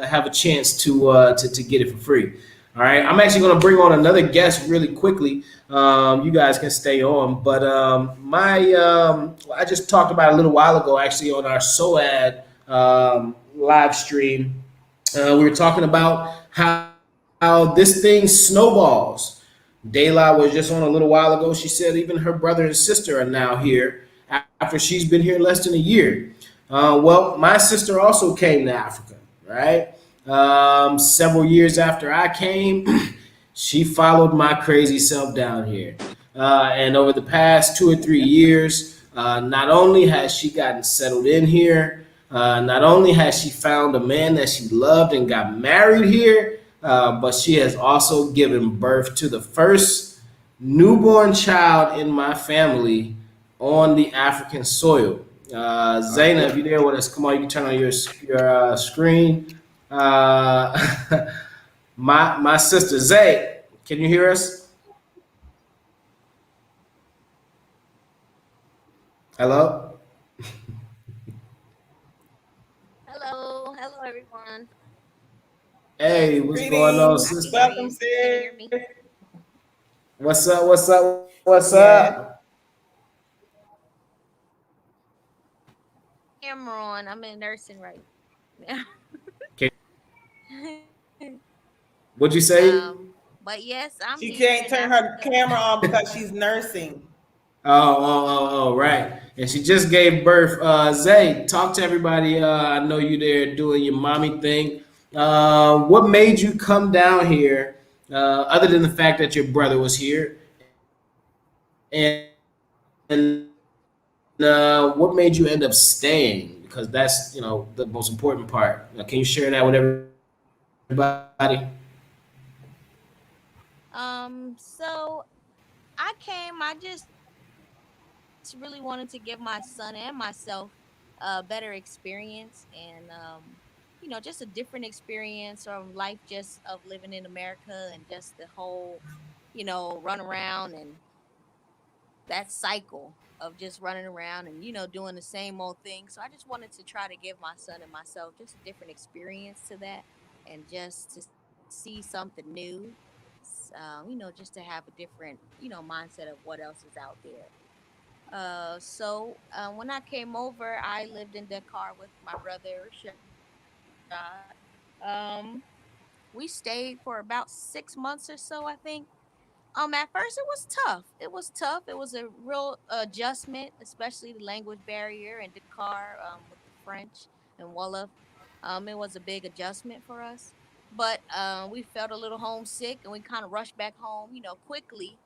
have a chance to get it for free. All right. I'm actually going to bring on another guest really quickly. You guys can stay on, but I just talked about it a little while ago, actually, on our SOAD live stream. We were talking about how this thing snowballs. Dayla was just on a little while ago. She said even her brother and sister are now here after she's been here less than a year. Well, my sister also came to Africa, right? Several years after I came, she followed my crazy self down here. And over the past 2 or 3 years, not only has she gotten settled in here, not only has she found a man that she loved and got married here, but she has also given birth to the first newborn child in my family on the African soil. Zaina, if you're there with us, come on, you can turn on your screen. My sister Zay, can you hear us? Hello? Hello everyone. Hey, what's going on, sister? Welcome, sis. What's up? Cameron, I'm in nursing right now. What'd you say? But yes, I'm. She can't turn her camera on because she's nursing. Oh, right. And she just gave birth. Zay, talk to everybody. I know you there doing your mommy thing. What made you come down here, other than the fact that your brother was here? And what made you end up staying? Because that's, you know, the most important part. Can you share that with everybody? So I came. I just just really wanted to give my son and myself a better experience, and just a different experience from life, just of living in America, and just the whole, run around, and that cycle of just running around and doing the same old thing. So I just wanted to try to give my son and myself just a different experience to that, and just to see something new. Just to have a different mindset of what else is out there. When I came over, I lived in Dakar with my brother Rashad. We stayed for about 6 months or so, I think. At first it was tough. It was tough. It was a real adjustment, especially the language barrier in Dakar, with the French and Wolof. It was a big adjustment for us, but we felt a little homesick, and we kind of rushed back home, quickly.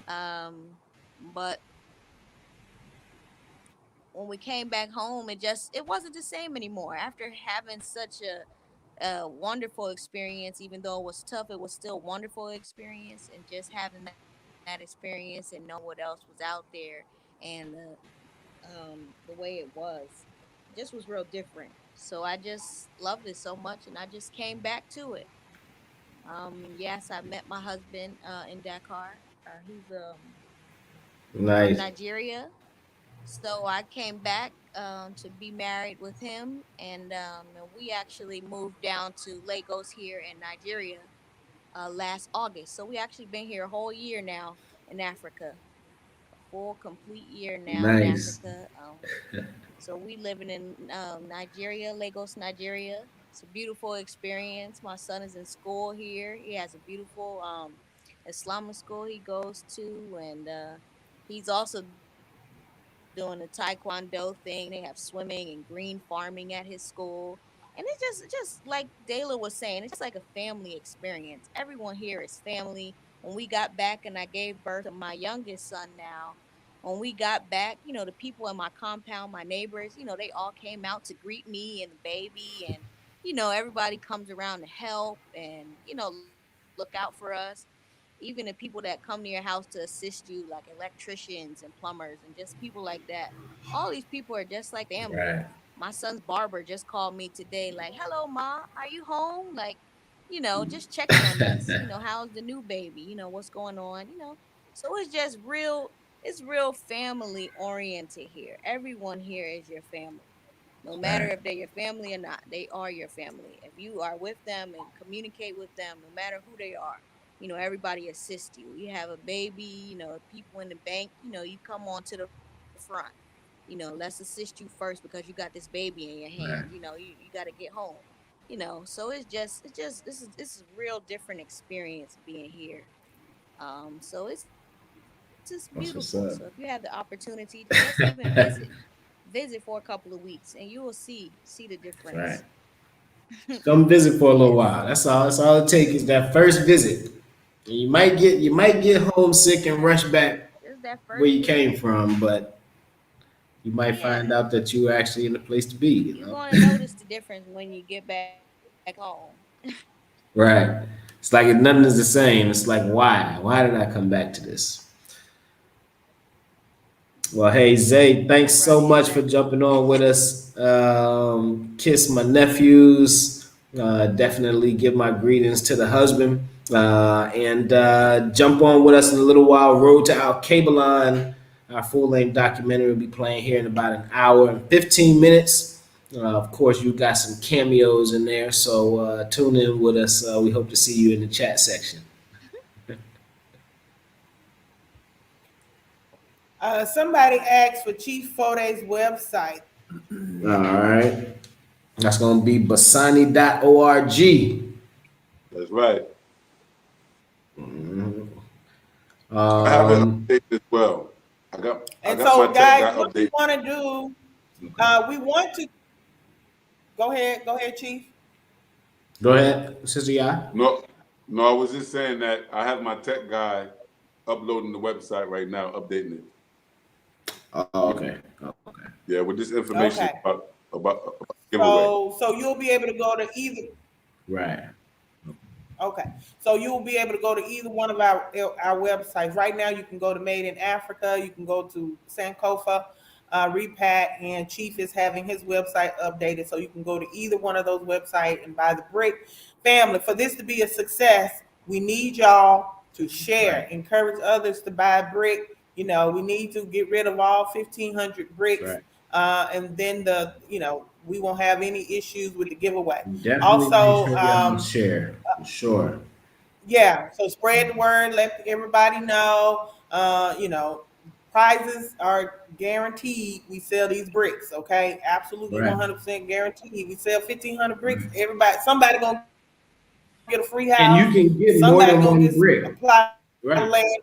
But when we came back home, it wasn't the same anymore. After having such a wonderful experience, even though it was tough, it was still a wonderful experience, and just having that experience and knowing what else was out there, and the way it was, just was real different. So I just loved it so much, and I just came back to it. Yes, I met my husband in Dakar. He's from Nice. Nigeria. So I came back to be married with him, and we actually moved down to Lagos here in Nigeria last August. So we actually been here a whole year now in Africa, a full complete year now in Nice. Africa. So we living in Nigeria, Lagos, Nigeria. It's a beautiful experience. My son is in school here. He has a beautiful Islamic school he goes to, and he's also doing the Taekwondo thing. They have swimming and green farming at his school, and it's just like Dayla was saying, it's just like a family experience. Everyone here is family. When we got back and I gave birth to my youngest son now, when we got back, the people in my compound, my neighbors, they all came out to greet me and the baby, and everybody comes around to help and look out for us. Even the people that come to your house to assist you, like electricians and plumbers and just people like that. All these people are just like family. Right. My son's barber just called me today, like, "Hello, Ma, are you home?" Like, just checking on us. How's the new baby? What's going on? So it's just real. It's real family oriented here. Everyone here is your family. No matter Right. if they're your family or not, they are your family. If you are with them and communicate with them, no matter who they are, everybody assists you. You have a baby, people in the bank, you come on to the front. Let's assist you first because you got this baby in your hand. Right. You got to get home. So this is real different experience being here. So it's just beautiful. So if you have the That's what's up. opportunity to just even visit for a couple of weeks, and you will see the difference. Right. Come visit for a little Yes. while. That's all. That's all it takes is that first visit. And you might get homesick and rush back Just that where first you came visit. from, but you might find Yeah. out that you were actually in the place to be. You You're know. going to notice the difference when you get back home. Right. It's like nothing is the same. It's like why? Why did I come back to this? Well, hey Zay, thanks Right, so much for exactly. jumping on with us. Kiss my nephews. Definitely give my greetings to the husband. And jump on with us in a little while. Road to Al Cabelon. Our full length documentary will be playing here in about an hour and 15 minutes. Of course, you got some cameos in there, so tune in with us. We hope to see you in the chat section. Somebody asked for Chief Fode's website. All right. That's going to be basani.org. That's right. I have it Um, updated as well. I And got my so, tech guys, guy what we updated. want to do, we want to go ahead, Chief. go ahead, Sister Ya. No, no, I was just saying that I have my tech guy uploading the website right now, updating it. Oh, okay. Oh, okay. Yeah, with this information Okay. about giveaway. So you'll be able to go to either. Right. Okay, so you will be able to go to either one of our websites. Right now, you can go to Made in Africa. You can go to Sankofa, Repack, and Chief is having his website updated, so you can go to either one of those websites and buy the brick. Family, for this to be a success, we need y'all to share, Right. encourage others to buy brick. We need to get rid of all 1,500 bricks, Right. and then we won't have any issues with the giveaway. Definitely make Also, sure y'all share for sure. yeah, so spread the word, let everybody know. Prizes are guaranteed. We sell these bricks, okay? Absolutely Right. 100% guaranteed. We sell 1,500 bricks. Somebody gonna get a free And house. you can get more Somebody than gonna one get brick. a plot of Right. land.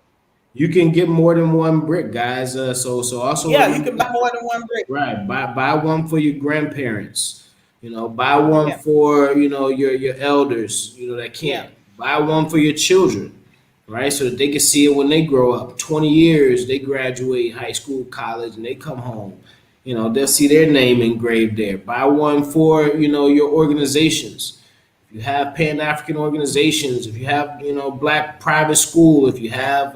You can get more than one brick, guys. So also Yeah, you remember, can buy more than one brick. right? Buy one for your grandparents. Buy one Yeah, for your elders. That yeah, can't. Buy one for your children, right? So that they can see it when they grow up. 20 years, they graduate high school, college, and they come home. They'll see their name engraved there. Buy one for your organizations. If you have Pan African organizations, if you have black private school, if you have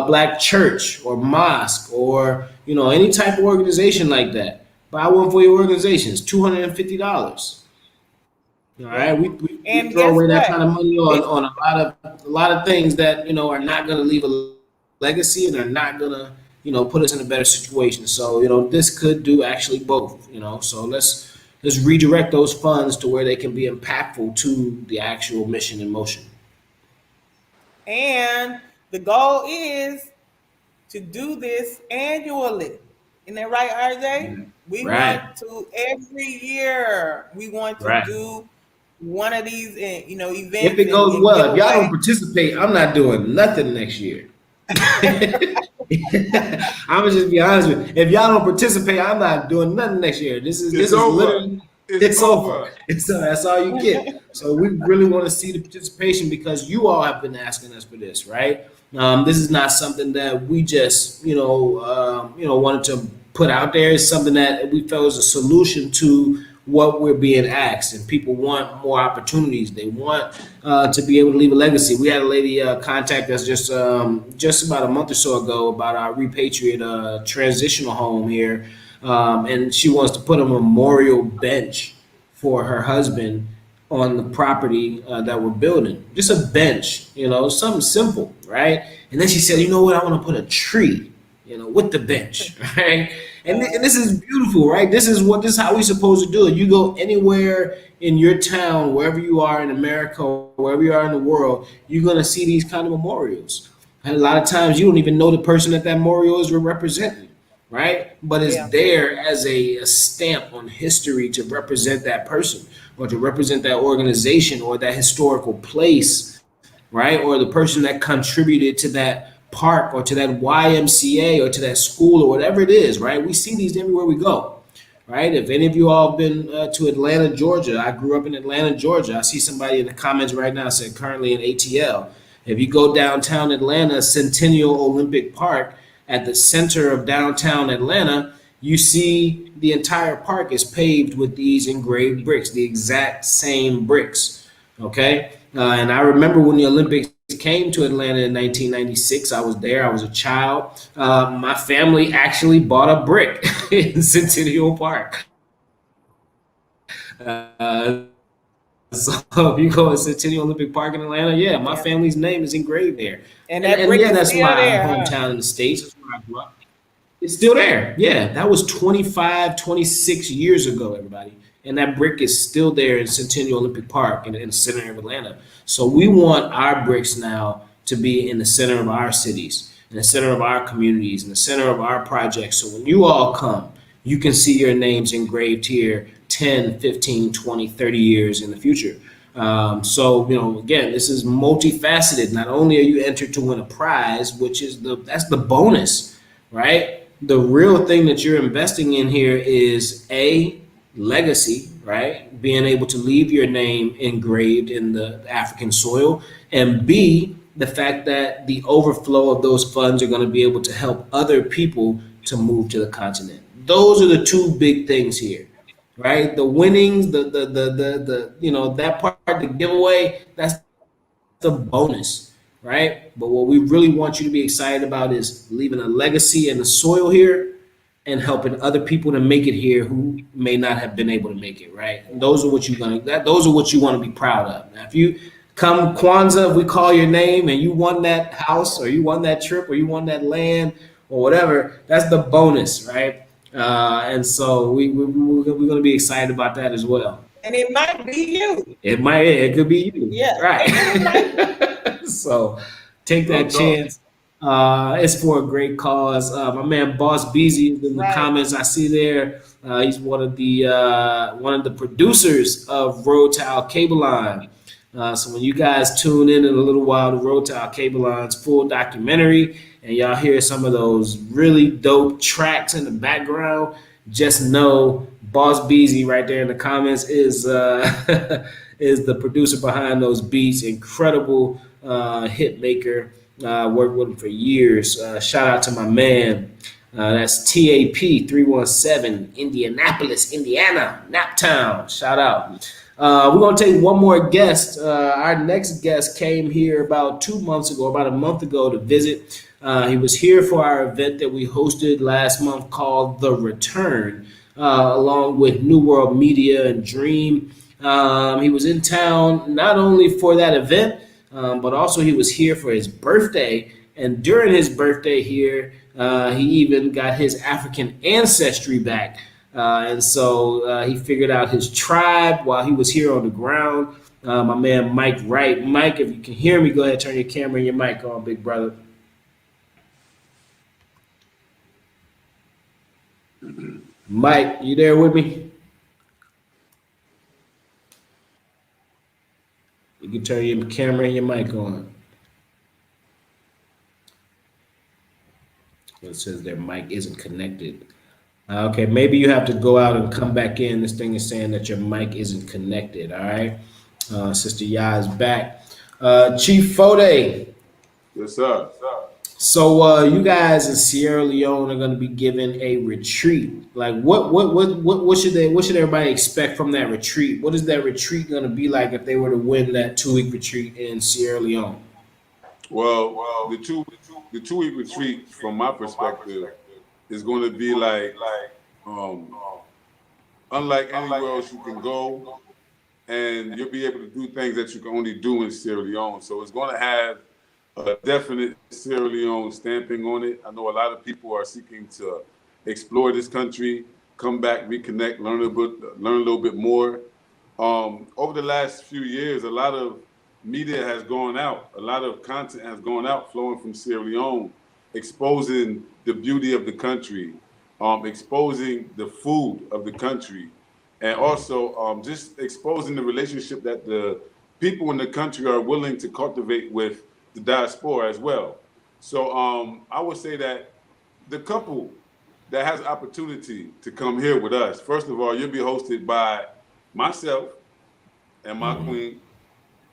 black church or mosque or any type of organization like that, buy one for your organization. It's $250. All right, yeah. we And throw guess away that what? kind of money on This a lot of things that are not going to leave a legacy and are not going to put us in a better situation. So this could do actually both. So let's redirect those funds to where they can be impactful to the actual mission in motion. and the goal is to do this annually. Isn't that right, RJ? Yeah. We want Right, to every year. We want to right. do one of these, If events it and, goes and give well, if y'all don't away. participate, I'm not doing nothing next year. I'm gonna just be honest with you. If y'all don't participate, I'm not doing nothing next year. This is It's this is over. literally It's it's over. over. That's all you get. So we really want to see the participation because you all have been asking us for this, right? This is not something that we just wanted to put out there. It's something that we felt was a solution to what we're being asked, and people want more opportunities. They want to be able to leave a legacy. We had a lady contact us just about a month or so ago about our repatriate transitional home here, and she wants to put a memorial bench for her husband on the property that we're building. Just a bench, something simple, right? And then she said, you know what? I want to put a tree, with the bench, right? And this is beautiful, right? This is how we're supposed to do it. You go anywhere in your town, wherever you are in America, or wherever you are in the world, you're gonna see these kind of memorials. And a lot of times, you don't even know the person that memorial is representing, right? But it's Yeah, there as a stamp on history to represent that person or to represent that organization or that historical place, right? Or the person that contributed to that park or to that YMCA or to that school or whatever it is, right? We see these everywhere we go, right? If any of you all have been to Atlanta, Georgia, I grew up in Atlanta, Georgia. I see somebody in the comments right now said currently in ATL. If you go downtown Atlanta, Centennial Olympic Park, at the center of downtown Atlanta, you see the entire park is paved with these engraved bricks, the exact same bricks. Okay. And I remember when the Olympics came to Atlanta in 1996, I was there, I was a child. My family actually bought a brick in Centennial Park. Uh, so if you go to Centennial Olympic Park in Atlanta, yeah, my yeah. family's name is engraved there. And And, that and brick yeah, is that's still my there, huh? hometown in the States. That's where I grew up. It's still there. Yeah, that was 25, 26 years ago, everybody. And that brick is still there in Centennial Olympic Park in the center of Atlanta. So we want our bricks now to be in the center of our cities, in the center of our communities, in the center of our projects. So when you all come, you can see your names engraved here 10, 15, 20, 30 years in the future. Again, this is multifaceted. Not only are you entered to win a prize, which is that's the bonus, right? The real thing that you're investing in here is a legacy, right? Being able to leave your name engraved in the African soil, and B, the fact that the overflow of those funds are going to be able to help other people to move to the continent. Those are the two big things here, right? The winnings, the that part, the giveaway, that's the bonus, right? But what we really want you to be excited about is leaving a legacy in the soil here and helping other people to make it here who may not have been able to make it, right? And those are what you want to be proud of. Now, if you come Kwanzaa, if we call your name and you won that house or you won that trip or you won that land or whatever, that's the bonus, right? And so we're going to be excited about that as well. And it might be you. It could be you, Yeah. It might be. right? So take Real that talk. chance. It's for a great cause. My man Boss Beezy is in the Right. comments. I see there. He's one of the producers of Road to Al Cable Line. So when you guys tune in a little while to Road to Al Cable Line's full documentary, and y'all hear some of those really dope tracks in the background, just know Boss Beezy right there in the comments is is the producer behind those beats. Incredible hit maker. Worked with him for years. Shout out to my man. That's TAP 317, Indianapolis, Indiana, Naptown. Shout out. We're going to take one more guest. Our next guest came here about 2 months ago, about a month ago, to visit. He was here for our event that we hosted last month called The Return, along with New World Media and Dream. He was in town not only for that event, but also he was here for his birthday. And during his birthday here, he even got his African ancestry back. And so he figured out his tribe while he was here on the ground. My man Mike Wright. Mike, if you can hear me, go ahead, turn your camera and your mic on, big brother. Mike, you there with me? You can turn your camera and your mic on. It says their mic isn't connected. Okay, maybe you have to go out and come back in. This thing is saying that your mic isn't connected. All right. Sister Ya is back. Chief Fode. Yes, sir. So you guys in Sierra Leone are going to be given a retreat. Like what should everybody expect from that retreat? What is that retreat going to be like if they were to win that 2 week retreat in Sierra Leone? Well, the 2 week retreat, from my perspective, is going to be like um, unlike anywhere else you can go, and you'll be able to do things that you can only do in Sierra Leone. So it's going to have a definite Sierra Leone stamping on it. I know a lot of people are seeking to explore this country, come back, reconnect, learn a little bit more. Over the last few years, a lot of media has gone out, a lot of content has gone out flowing from Sierra Leone, exposing the beauty of the country, exposing the food of the country, and also just exposing the relationship that the people in the country are willing to cultivate with the diaspora as well. So I would say that the couple that has opportunity to come here with us, first of all, you'll be hosted by myself and my queen.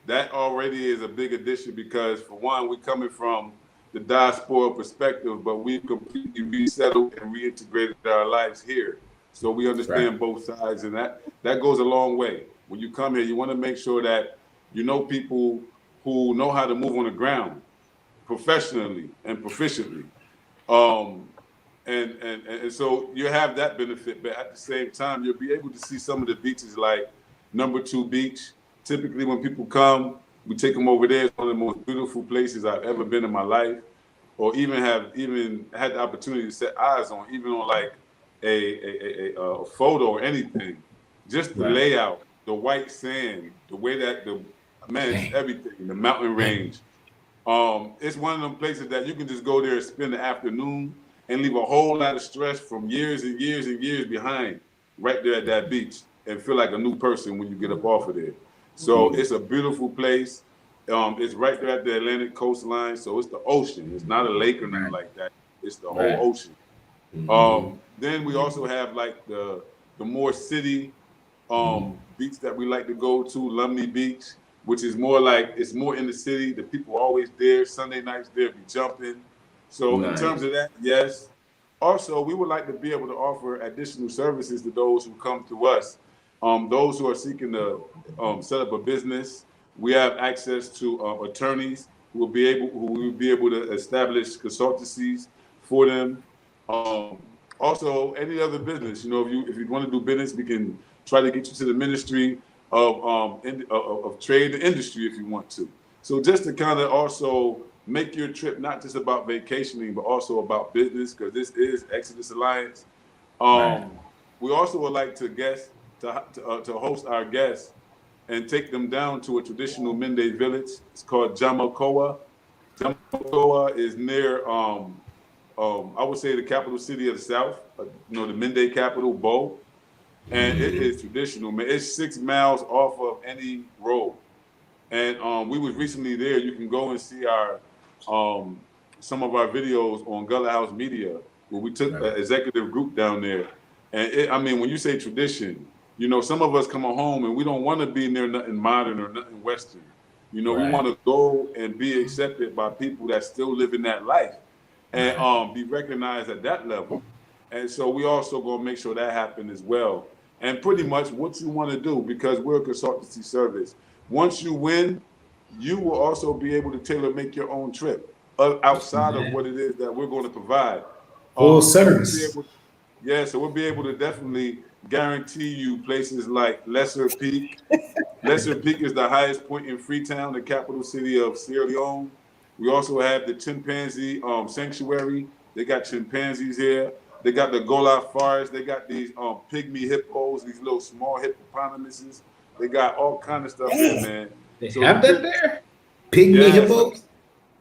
That already is a big addition because, for one, we're coming from the diaspora perspective, but we've completely resettled and reintegrated our lives here. So we understand Right. both sides, and that goes a long way. When you come here, you want to make sure that you know people who know how to move on the ground professionally and proficiently. Um, and so you have that benefit, but at the same time, you'll be able to see some of the beaches like Number 2 Beach. Typically, when people come, we take them over there. It's one of the most beautiful places I've ever been in my life, or even had the opportunity to set eyes on, even on like a photo or anything. Just the Right. layout, the white sand, the way that it's everything. The mountain range. It's one of them places that you can just go there and spend the afternoon and leave a whole lot of stress from years and years and years behind right there at that beach and feel like a new person when you get up off of there. So it's a beautiful place. It's right there at the Atlantic coastline. So it's the ocean. It's not a lake or nothing like that. It's the Right. whole ocean. Then we also have like the more city beach that we like to go to, LUMI Beach, which is more like it's more in the city. The people are always there. Sunday nights there be jumping. So in terms Nice. of that, yes. Also, we would like to be able to offer additional services to those who come to us. Those who are seeking to set up a business, we have access to attorneys who will be able to establish consultancies for them. Um, Also, any other business, if you want to do business, we can try to get you to the Ministry of Trade and Industry if you want to. So just to kind of also make your trip not just about vacationing, but also about business, because this is Exodus Alliance. Right. We also would like to host our guests and take them down to a traditional Mende village. It's called Jamakoa. Jamakoa is near, I would say, the capital city of the South, the Mende capital, Bo. And it is traditional, man. It's 6 miles off of any road. And we was recently there. You can go and see our some of our videos on Gullah House Media, where we took an executive group down there. And I mean, when you say tradition, some of us come home and we don't want to be near nothing modern or nothing Western. We want to go and be accepted by people that still live in that life and be recognized at that level. And so we also gonna make sure that happen as well. And pretty much what you want to do, because we're a consultancy service. Once you win, you will also be able to tailor make your own trip outside of what it is that we're going to provide. Full So service. so we'll be able to definitely guarantee you places like Lesser Peak. Lesser Peak is the highest point in Freetown, the capital city of Sierra Leone. We also have the chimpanzee sanctuary. They got chimpanzees here. They got the Gola Forest. They got these pygmy hippos, these little small hippopotamuses. They got all kind of stuff there, man. They have that there? Pygmy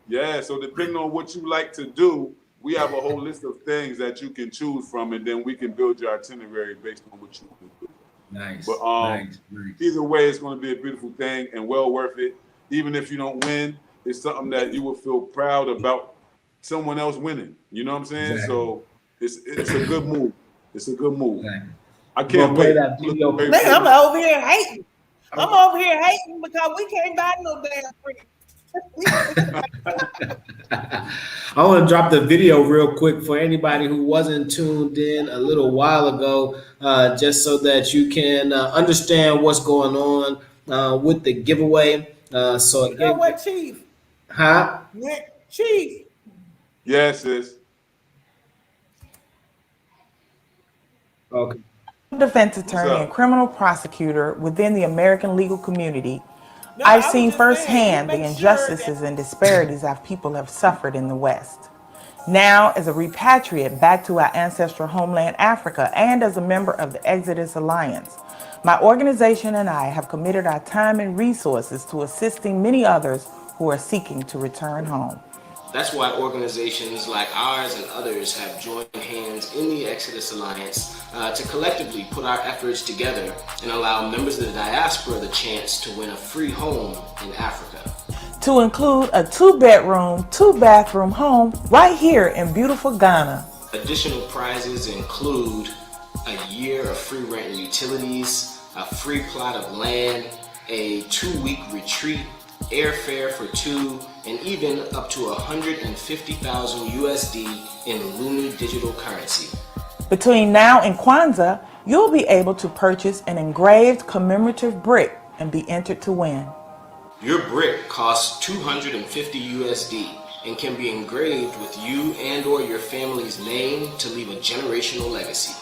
Yeah, hippos? So depending on what you like to do, we have a whole list of things that you can choose from, and then we can build your itinerary based on what you want to do. Nice. But nice. Either way, it's going to be a beautiful thing and well worth it. Even if you don't win, it's something that you will feel proud about someone else winning. You know what I'm saying? Exactly. So it's a good move. It's a good move. Exactly. I can't wait. That video. Man, I'm over here hating. I'm over here hating because we can't buy no damn free. I want to drop the video real quick for anybody who wasn't tuned in a little while ago, just so that you can understand what's going on with the giveaway. So You know what, Chief? Huh? Chief. Yes, sis. Okay. Defense attorney and criminal prosecutor within the American legal community, I've seen firsthand the injustices and disparities our people have suffered in the West. Now, as a repatriate back to our ancestral homeland, Africa, and as a member of the Exodus Alliance, my organization and I have committed our time and resources to assisting many others who are seeking to return home. That's why organizations like ours and others have joined hands in the Exodus Alliance to collectively put our efforts together and allow members of the diaspora the chance to win a free home in Africa. To include a 2-bedroom, 2-bathroom home right here in beautiful Ghana. Additional prizes include a year of free rent and utilities, a free plot of land, a 2-week retreat, airfare for 2, and even up to 150,000 USD in LUMI Digital Currency. Between now and Kwanzaa, you'll be able to purchase an engraved commemorative brick and be entered to win. Your brick costs 250 USD and can be engraved with you and or your family's name to leave a generational legacy.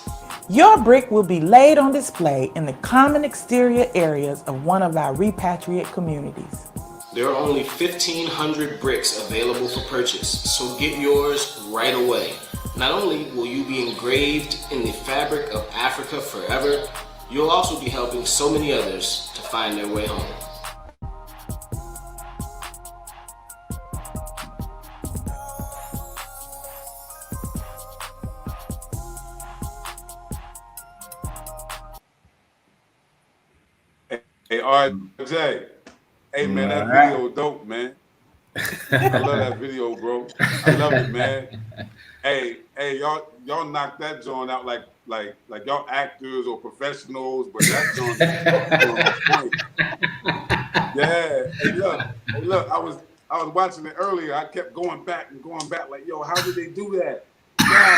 Your brick will be laid on display in the common exterior areas of one of our repatriate communities. There are only 1,500 bricks available for purchase, so get yours right away. Not only will you be engraved in the fabric of Africa forever, you'll also be helping so many others to find their way home. Hey, RJ. Hey, man, that video dope, man. I love that video, bro. I love it, man. Hey, y'all knocked that joint out like y'all actors or professionals, but that joint is on point. Yeah. Hey, look, I was watching it earlier. I kept going back, like, yo, how did they do that?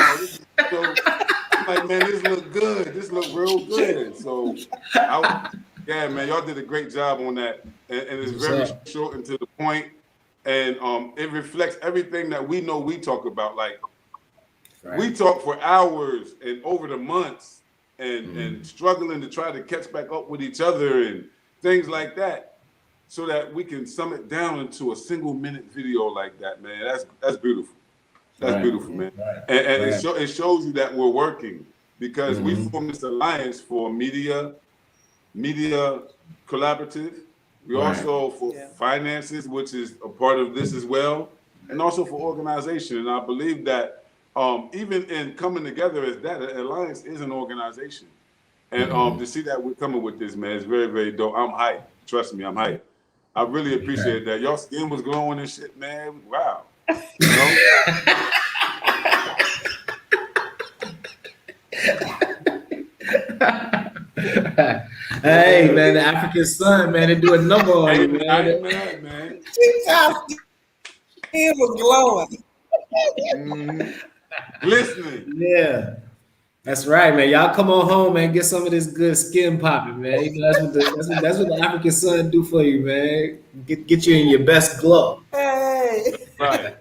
wow, this is so. I'm like, man, this look good. This look real good. So, yeah, man, y'all did a great job on that, and it's What's very up? short and to the point, and it reflects everything that we know we talk about. Like we Right. talk for hours and over the months, and struggling to try to catch back up with each other and things like that, so that we can sum it down into a single minute video like that, man. That's beautiful. That's Right. beautiful, man. Right. And Right. it shows you that we're working because we Mm-hmm. formed this alliance for media collaborative. We Right. also for finances, which is a part of this as well, and also for organization. And I believe that even in coming together as that, an alliance is an organization. And to see that we're coming with this, man, is very, very dope. I'm hyped. Trust me, I'm hyped. I really appreciate that. Y'all skin was glowing and shit, man. Wow. You know? Hey, man, the African sun, man, they do a number on Hey, you, man, I ain't man. mad, man. It was glowing. Listening. Yeah. That's right, man. Y'all come on home and get some of this good skin popping, man. You know, that's what the African sun do for you, man. Get you in your best glow. Hey, Right.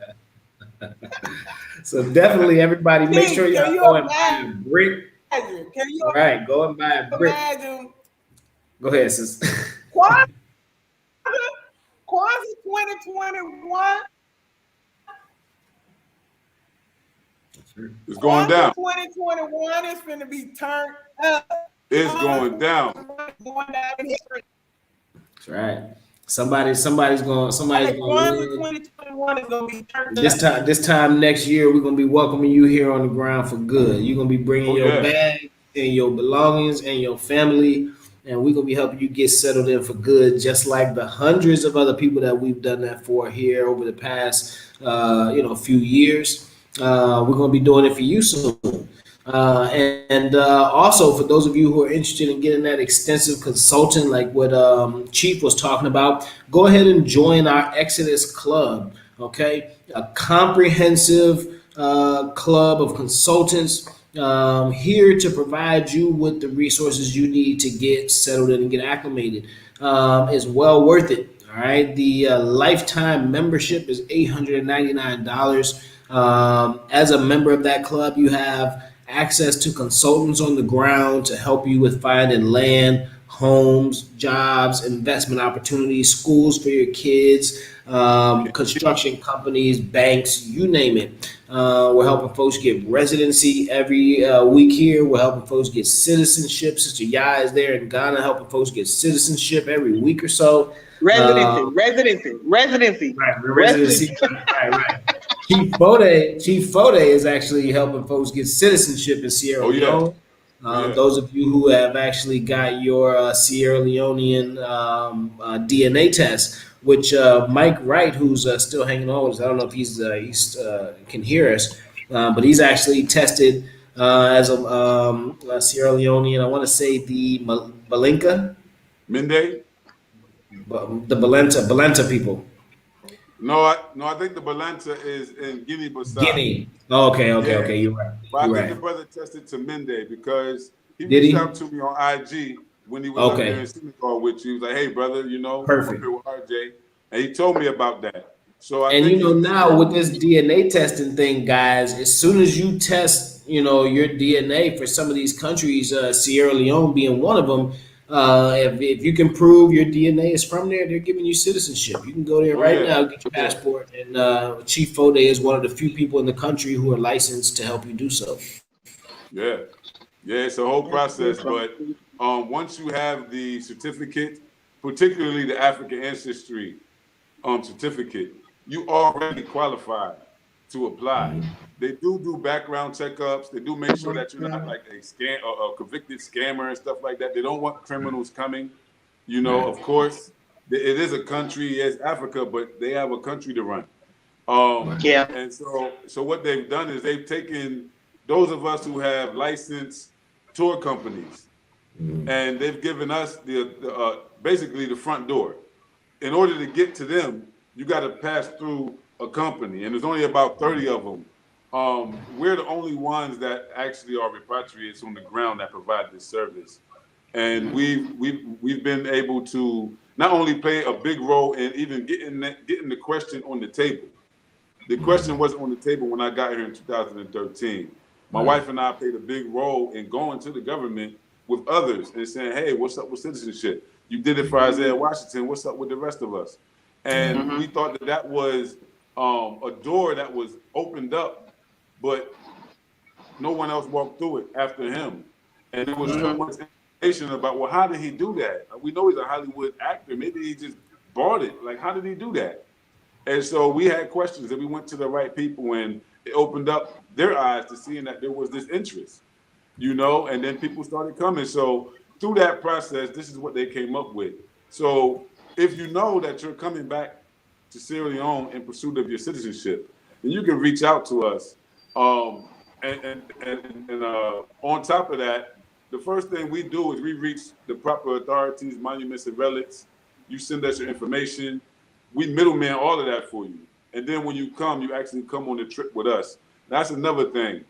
So definitely, everybody, make sure King, can y'all you go and buy a brick. imagine? Can you Right, go and buy a brick. imagine Go ahead, sis. Kwanzaa, Kwanzaa 2021? It's going down. 2021 is going to be turned up. It's going down. Going down in history. That's right. Somebody's gonna Kwanzaa win. 2021 is going to be turned This up. time next year, we're gonna be welcoming you here on the ground for good. You're gonna be bringing Oh, your yeah. bag and your belongings and your family, and we're gonna be helping you get settled in for good, just like the hundreds of other people that we've done that for here over the past, few years. We're gonna be doing it for you soon. Also, for those of you who are interested in getting that extensive consulting, like what Chief was talking about, go ahead and join our Exodus Club. Okay, a comprehensive club of consultants here to provide you with the resources you need to get settled in and get acclimated. It's well worth it. All right, the lifetime membership is $899. As a member of that club, you have access to consultants on the ground to help you with finding land, homes, jobs, investment opportunities, schools for your kids, construction companies, banks, you name it. We're helping folks get residency every week here. We're helping folks get citizenship. Sister Ya is there in Ghana helping folks get citizenship every week or so. Residency. Right, residency. Right. Chief Fode is actually helping folks get citizenship in Sierra Leone. Those of you who have actually got your Sierra Leonean DNA test, which Mike Wright, who's still hanging on with us, I don't know if he's can hear us, but he's actually tested as a Sierra Leonean. I want to say the Balinka, Mende? the Balenta people. No, I think the Balanta is in Guinea-Bissau. Guinea. Oh, okay. Yeah. You're right. But I You're think right. the brother tested to Mende because he Did reached he? out to me on IG when he was up there in Senegal with you. He was like, hey, brother, I'm up Perfect. here with RJ. And he told me about that. So I And think now with this DNA testing thing, guys, as soon as you test, your DNA for some of these countries, Sierra Leone being one of them, if you can prove your DNA is from there, they're giving you citizenship. You can go there now, get your passport. And Chief Fode is one of the few people in the country who are licensed to help you do so. Yeah, it's a whole process. But once you have the certificate, particularly the African ancestry certificate, you already qualified to apply. They do background checkups. They do make sure that you're not like a convicted scammer and stuff like that. They don't want criminals coming. Of course, it is a country, it's Africa, but they have a country to run. And so what they've done is they've taken those of us who have licensed tour companies, and they've given us the basically the front door. In order to get to them, you got to pass through a company, and there's only about 30 of them we're the only ones that actually are repatriates on the ground that provide this service, and we've been able to not only play a big role in even getting the question on the table. The question wasn't on the table when I got here in 2013. My wife and I played a big role in going to the government with others and saying, "Hey, what's up with citizenship? You did it for Isaiah Washington. What's up with the rest of us?" And we thought that that was a door that was opened up, but no one else walked through it after him. And there was so much information about, well, how did he do that? We know he's a Hollywood actor. Maybe he just bought it. Like, how did he do that? And so we had questions, and we went to the right people, and it opened up their eyes to seeing that there was this interest, and then people started coming. So through that process, this is what they came up with. So if you know that you're coming back to Sierra Leone in pursuit of your citizenship, then you can reach out to us. And on top of that, the first thing we do is we reach the proper authorities, monuments, and relics. You send us your information. We middleman all of that for you. And then when you come, you actually come on the trip with us. That's another thing.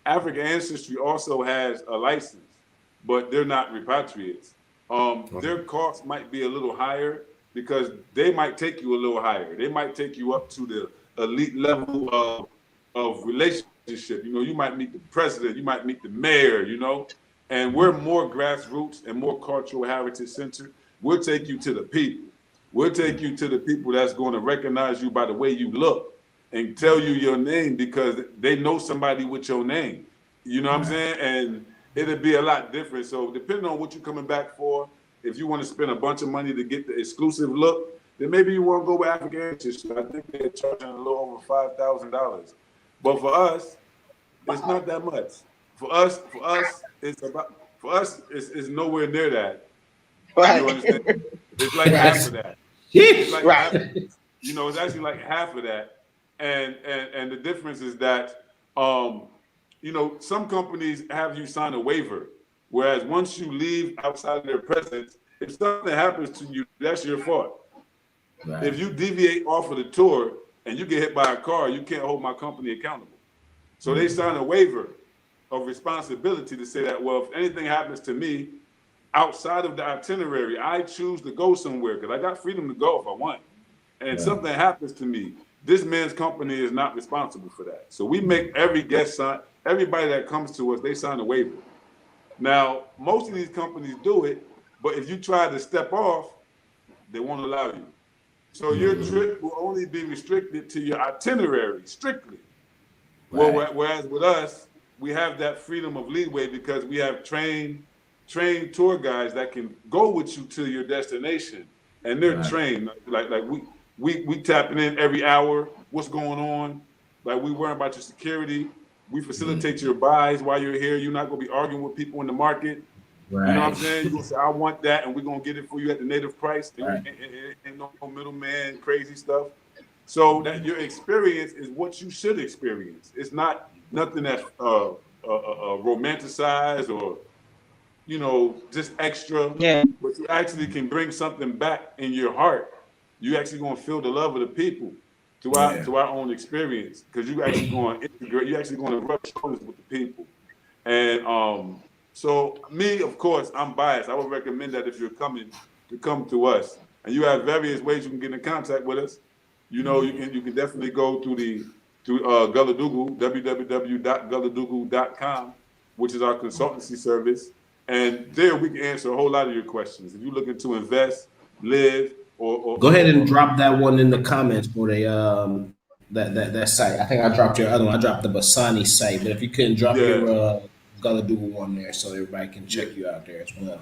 African Ancestry also has a license, but they're not repatriates. Their costs might be a little higher because they might take you a little higher. They might take you up to the elite level of relationship. You might meet the president, you might meet the mayor, and we're more grassroots and more cultural heritage centered. We'll take you to the people. We'll take you to the people that's going to recognize you by the way you look and tell you your name because they know somebody with your name. You know what I'm saying? And it'll be a lot different. So depending on what you're coming back for, if you want to spend a bunch of money to get the exclusive look, then maybe you want to go with African Ancestry. I think they're charging a little over $5,000. But for us, it's not that much. For us, it's nowhere near that. Right. You understand? It's like half of that. It's like half, it's actually like half of that. And the difference is that some companies have you sign a waiver, whereas once you leave outside of their presence, if something happens to you, that's your fault. Right. If you deviate off of the tour and you get hit by a car, you can't hold my company accountable. So they sign a waiver of responsibility to say that, well, if anything happens to me outside of the itinerary, I choose to go somewhere because I got freedom to go if I want. And something happens to me, this man's company is not responsible for that. So we make every guest sign, everybody that comes to us, they sign a waiver. Now, most of these companies do it, but if you try to step off, they won't allow you. So your trip will only be restricted to your itinerary, strictly. Right. Well, whereas with us, we have that freedom of leeway because we have trained tour guides that can go with you to your destination, and they're trained. Like we tapping in every hour. What's going on? Like we worry about your security. We facilitate your buys while you're here. You're not gonna be arguing with people in the market. Right. You know what I'm saying? You're gonna say, I want that, and we're gonna get it for you at the native price. And no middleman, crazy stuff. So that your experience is what you should experience. It's not nothing that's romanticized or just extra. Yeah. But you actually can bring something back in your heart. You actually gonna feel the love of the people to our own experience because you actually going to integrate. You actually going to rub shoulders with the people. And so me, of course, I'm biased. I would recommend that if you're coming to come to us, and you have various ways you can get in contact with us. You can definitely go to Gullah Dugu, www.gulladugu.com, which is our consultancy service. And there we can answer a whole lot of your questions. If you're looking to invest, live, or go ahead and drop that one in the comments for that site. I think I dropped your other one. I dropped the Basani site, but if you couldn't drop your Gullah Dugu one there so everybody can check you out there as well.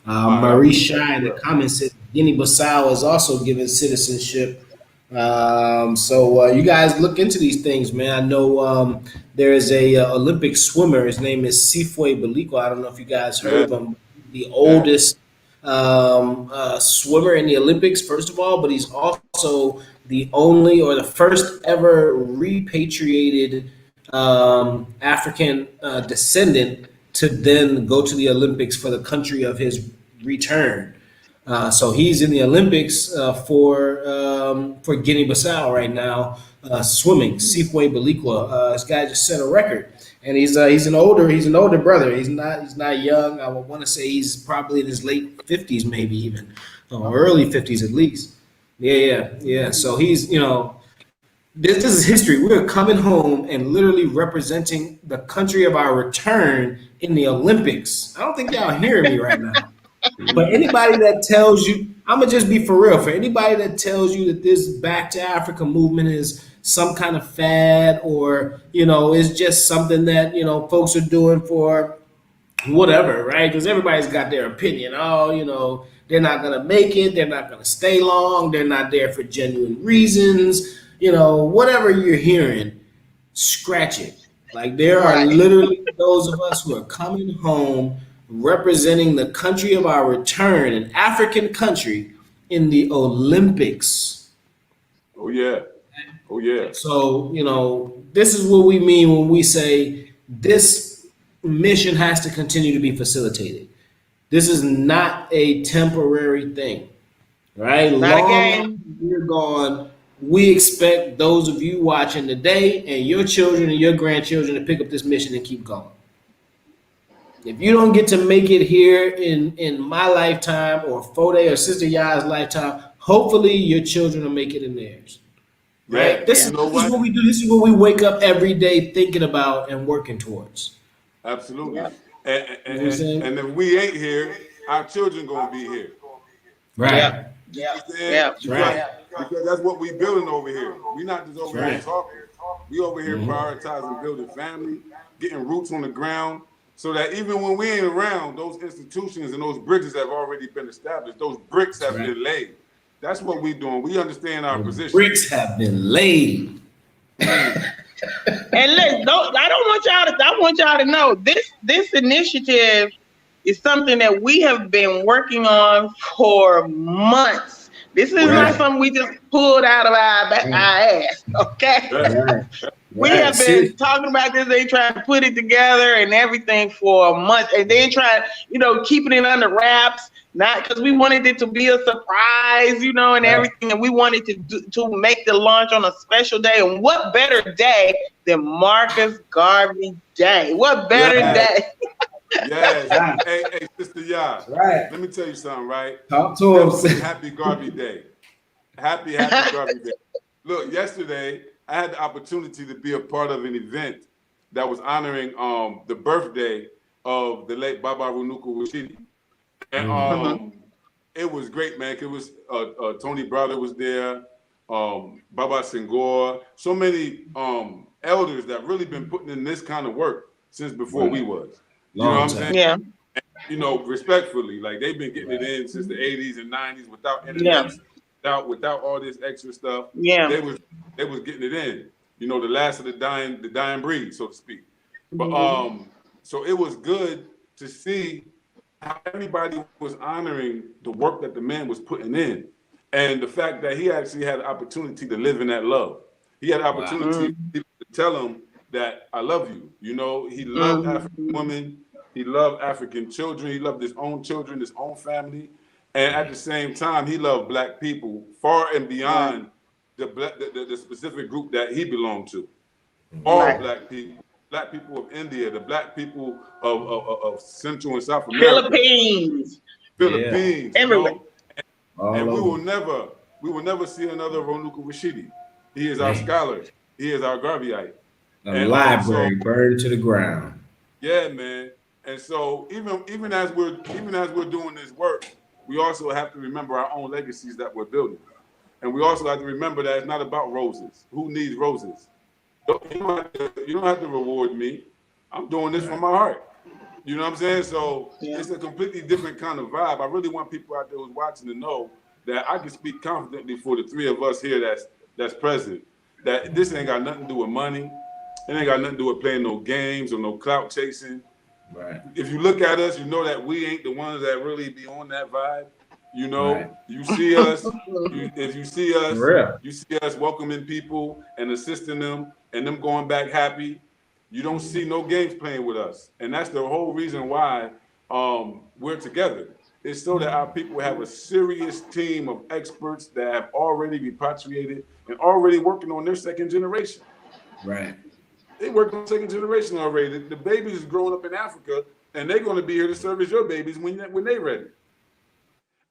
Marie Shai in the comments says Guinea-Bissau is also given citizenship. So you guys look into these things, man. I know there is a Olympic swimmer. His name is Sifwe Baliko. I don't know if you guys heard of him. The oldest swimmer in the Olympics, first of all, but he's also the only or the first ever repatriated African descendant to then go to the Olympics for the country of his return. So he's in the Olympics for Guinea-Bissau right now, swimming, Sifwe Belikwa. This guy just set a record, and he's an older brother. He's not young. I would want to say he's probably in his late 50s, maybe even early 50s at least. Yeah. So he's this is history. We're coming home and literally representing the country of our return in the Olympics. I don't think y'all hearing me right now. But anybody that tells you, I'm gonna just be for real. For anybody that tells you that this Back to Africa movement is some kind of fad, or is just something that folks are doing for whatever, right? Because everybody's got their opinion. Oh, they're not gonna make it. They're not gonna stay long. They're not there for genuine reasons. Whatever you're hearing, scratch it. Like there are literally those of us who are coming home representing the country of our return, an African country, in the Olympics. Oh yeah. Oh yeah. So, this is what we mean when we say this mission has to continue to be facilitated. This is not a temporary thing, right? Not Long again. after we're gone, we expect those of you watching today and your children and your grandchildren to pick up this mission and keep going. If you don't get to make it here in my lifetime or Fode or Sister Ya's lifetime, hopefully your children will make it in theirs. Right? Yeah. This is what we do. This is what we wake up every day thinking about and working towards. Absolutely. Yep. And if we ain't here, our children gonna be here. Right. Yeah. Because that's what we building over here. We not just over here talking. We over here prioritizing building family, getting roots on the ground, so that even when we ain't around, those institutions and those bridges have already been established. Those bricks have been laid. That's what we doing. We understand our position. Bricks have been laid. And I want y'all to know this initiative is something that we have been working on for months. This is not something we just pulled out of our ass, okay? We have been talking about this. They trying to put it together and everything for a month, and then trying, keeping it under wraps. Not because we wanted it to be a surprise, and everything, and we wanted to make the launch on a special day. And what better day than Marcus Garvey Day? What better day? Yes. Hey, Sister Ya. Right. Let me tell you something, right? Talk to him. Happy Garvey Day. Happy Garvey Day. Look, yesterday I had the opportunity to be a part of an event that was honoring the birthday of the late Baba Runuku Rashidi. And it was great, man. It was Tony Brother was there, Baba Senghor, so many elders that really been putting in this kind of work since before we was. You know what I'm saying? Yeah. And, respectfully, like they've been getting it in since the 80s and 90s without internet, without all this extra stuff. Yeah. They was getting it in. The last of the dying breed, so to speak. But so it was good to see how everybody was honoring the work that the man was putting in, and the fact that he actually had the opportunity to live in that love. He had the opportunity to tell him that I love you. He loved African women, he loved African children, he loved his own children, his own family, and at the same time, he loved Black people far and beyond the specific group that he belonged to. All Black people. Black people of India, the Black people of Central and South America, Philippines, everywhere. And we will never see another Ronuku Rashidi. He is our scholar. He is our Garveyite. A library burned to the ground. Yeah, man. And so even as we're doing this work, we also have to remember our own legacies that we're building, and we also have to remember that it's not about roses. Who needs roses? You don't have to reward me. I'm doing this from my heart. You know what I'm saying? So it's a completely different kind of vibe. I really want people out there who's watching to know that I can speak confidently for the three of us here that's present, that this ain't got nothing to do with money. It ain't got nothing to do with playing no games or no clout chasing. Right. If you look at us, you know that we ain't the ones that really be on that vibe. You see us, if you see us, you see us welcoming people and assisting them and them going back happy. You don't see no games playing with us. And that's the whole reason why we're together. is so that our people have a serious team of experts that have already repatriated and already working on their second generation. Right. They work on second generation already. The babies is growing up in Africa, and they're going to be here to service your babies when they're ready.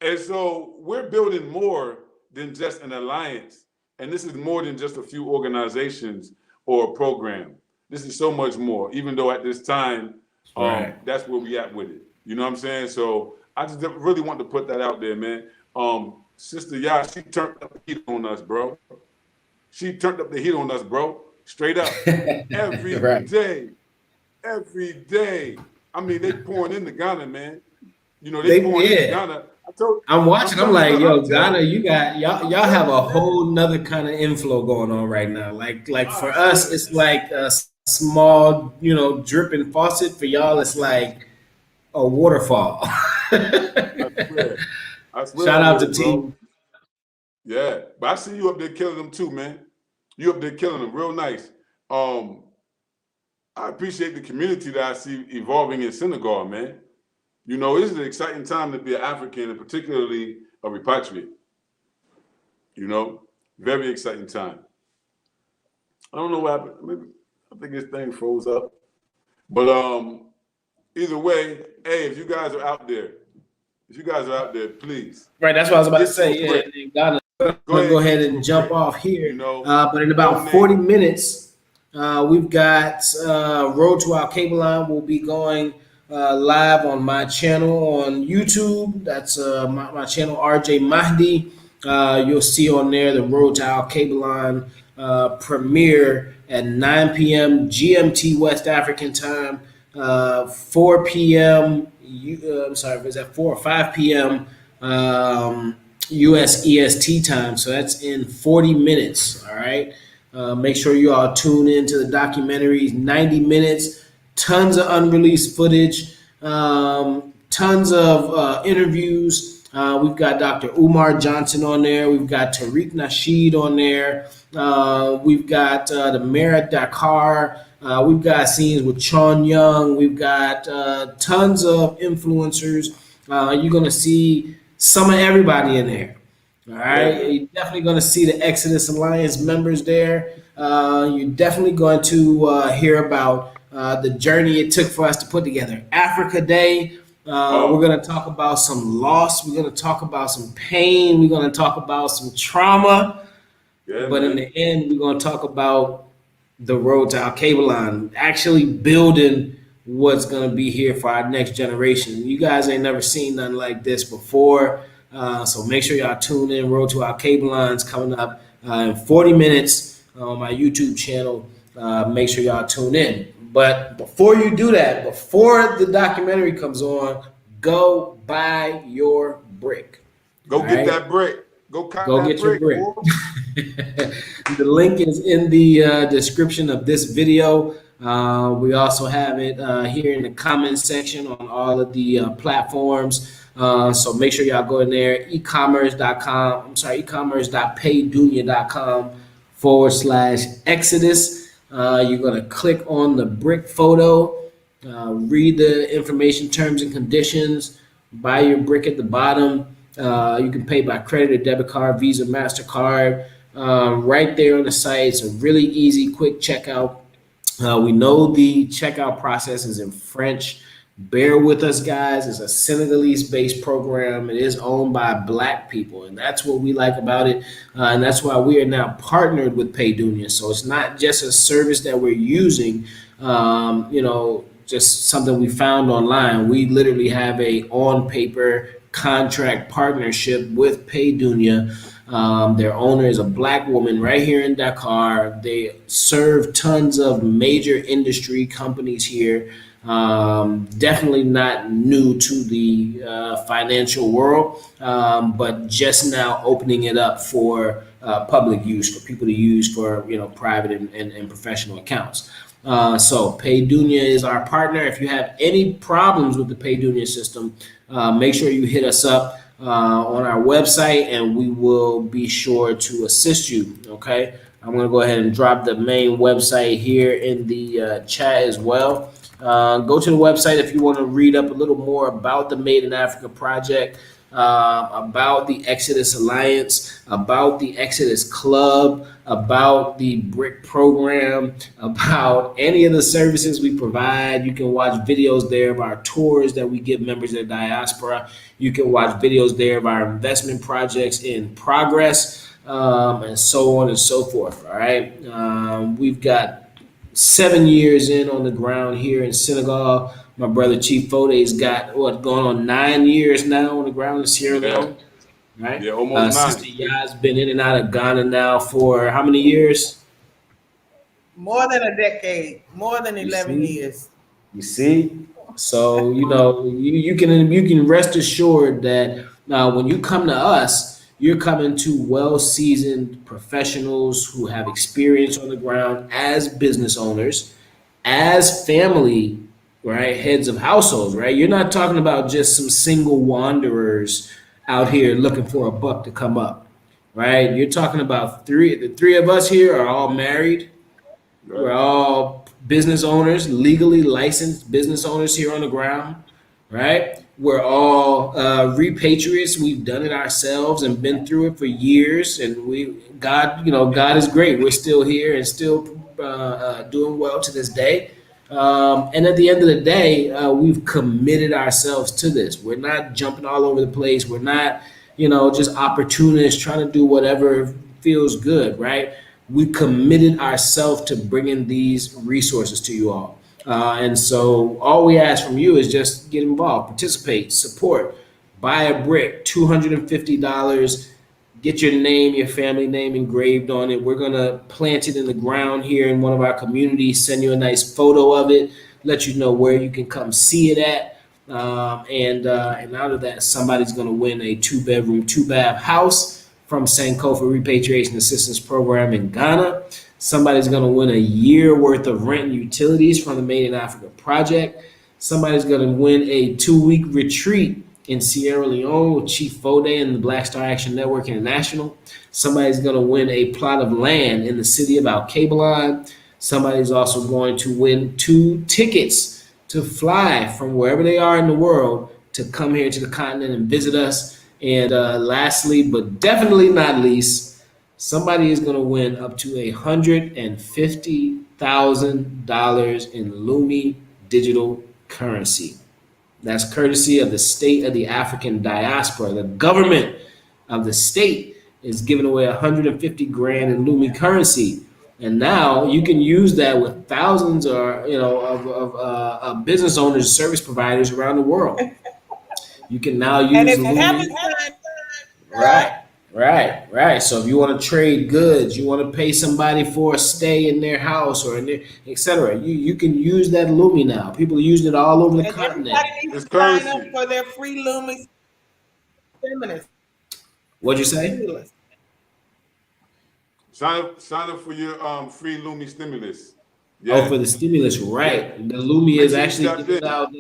And so we're building more than just an alliance. And this is more than just a few organizations or a program. This is so much more, even though at this time, that's where we at with it. You know what I'm saying? So I just really want to put that out there, man. Sister Ya, she turned up the heat on us, bro. She turned up the heat on us, bro. Straight up. Every day. Every day. I mean, they pouring into Ghana, man. You know, they pouring into Ghana. I'm watching. I'm like, yo, Ghana, you got y'all have a whole nother kind of inflow going on right now. Like for us, it's like a small, dripping faucet. For y'all, it's like a waterfall. I swear. Shout out to team. Yeah, but I see you up there killing them too, man. You up there killing them real nice. I appreciate the community that I see evolving in Senegal, man. You know, this is an exciting time to be an African and particularly a repatriate. You know, very exciting time. I don't know what happened. Maybe I think this thing froze up. But either way, hey, if you guys are out there, please. Right, that's what I was about to say. Yeah, Ghana. Go ahead and jump off here. But in about 40 minutes, we've got Road to Our Cable Line will be going live on my channel on YouTube. That's my channel, RJ Mahdi. You'll see on there the Road to Our Cable Line premiere at 9 p.m. GMT West African time, 4 p.m. Was that 4 or 5 p.m. US EST time. So that's in 40 minutes. All right. Make sure you all tune into the documentaries. 90 minutes. Tons of unreleased footage, tons of interviews. We've got Dr. Umar Johnson on there. We've got Tariq Nasheed on there. We've got the mayor of Dakar. We've got scenes with Chon Young. We've got tons of influencers. You're going to see some of everybody in there. All right. You're definitely going to see the Exodus Alliance members there. You're definitely going to hear about the journey it took for us to put together Africa Day. We're going to talk about some loss. We're going to talk about some pain. We're going to talk about some trauma. But in the end, we're going to talk about the road to our cable line, actually building what's going to be here for our next generation. You guys ain't never seen nothing like this before. So make sure y'all tune in. Road to Our Cable Lines coming up in 40 minutes on my YouTube channel. Make sure y'all tune in. But before you do that, before the documentary comes on, go buy your brick. Go get that brick. Go get your brick. The link is in the description of this video. We also have it here in the comments section on all of the platforms. So make sure y'all go in there, ecommerce.paydunya.com/Exodus. You're going to click on the brick photo, read the information, terms and conditions, buy your brick at the bottom. You can pay by credit or debit card, Visa, MasterCard, right there on the site. It's a really easy, quick checkout. We know the checkout process is in French. Bear with us, guys. It's a Senegalese-based program. It is owned by Black people, and that's what we like about it. And that's why we are now partnered with Paydunia. So it's not just a service that we're using, just something we found online. We literally have a on-paper contract partnership with Paydunia. Their owner is a Black woman right here in Dakar. They serve tons of major industry companies here. Definitely not new to the financial world, but just now opening it up for public use, for people to use for private and professional accounts. So Paydunia is our partner. If you have any problems with the Paydunia system, make sure you hit us up on our website, and we will be sure to assist you. Okay, I'm going to go ahead and drop the main website here in the chat as well. Go to the website if you want to read up a little more about the Made in Africa project, about the Exodus Alliance, about the Exodus Club, about the Brick program, about any of the services we provide. You can watch videos there of our tours that we give members of the diaspora. You can watch videos there of our investment projects in progress, and so on and so forth. All right. We've got 7 years in on the ground here in Senegal. My brother Chief Fode's got what going on 9 years now on the ground in Sierra Yeah, Leone, right? yeah, almost Sister nine. Ya's been in and out of Ghana now for how many years? More than a decade, more than You 11 see, years. you see. So you can rest assured that when you come to us, you're coming to well seasoned professionals who have experience on the ground as business owners, as family, right, heads of households, right? You're not talking about just some single wanderers out here looking for a buck to come up, right? You're talking about the three of us here are all married. We're Right. all business owners, legally licensed business owners here on the ground, right? We're all repatriates. We've done it ourselves and been through it for years. And God is great. We're still here and still doing well to this day. And at the end of the day, we've committed ourselves to this. We're not jumping all over the place. We're not, just opportunists trying to do whatever feels good, right? We committed ourselves to bringing these resources to you all. And so all we ask from you is just get involved, participate, support, buy a brick, $250. Get your name, your family name engraved on it. We're gonna plant it in the ground here in one of our communities. Send you a nice photo of it. Let you know where you can come see it at. And out of that, somebody's gonna win a 2 bedroom, 2 bath house from Sankofa Repatriation Assistance Program in Ghana. Somebody's gonna win a year worth of rent and utilities from the Made in Africa project. Somebody's gonna win a 2 week retreat in Sierra Leone with Chief Fode and the Black Star Action Network International. Somebody's going to win a plot of land in the city of Alkebulan. Somebody's also going to win 2 tickets to fly from wherever they are in the world to come here to the continent and visit us. And lastly, but definitely not least, somebody is going to win up to $150,000 in LUMI Digital Currency. That's courtesy of the state of the African diaspora. The government of the state is giving away 150 grand in Lumi currency, and now you can use that with thousands of business owners, service providers around the world. You can now And use if you Lumi. haven't signed Right, right. So if you want to trade goods, you want to pay somebody for a stay in their house or in their, etc. You can use that Lumi now. People are using it all over the and continent. everybody needs It's to sign up currency. for their free Lumi What'd you say? stimulus. Sign up for your free Lumi stimulus. Oh, Yeah, for the stimulus, yeah. right? The Lumi Make is sure you actually tap giving in. out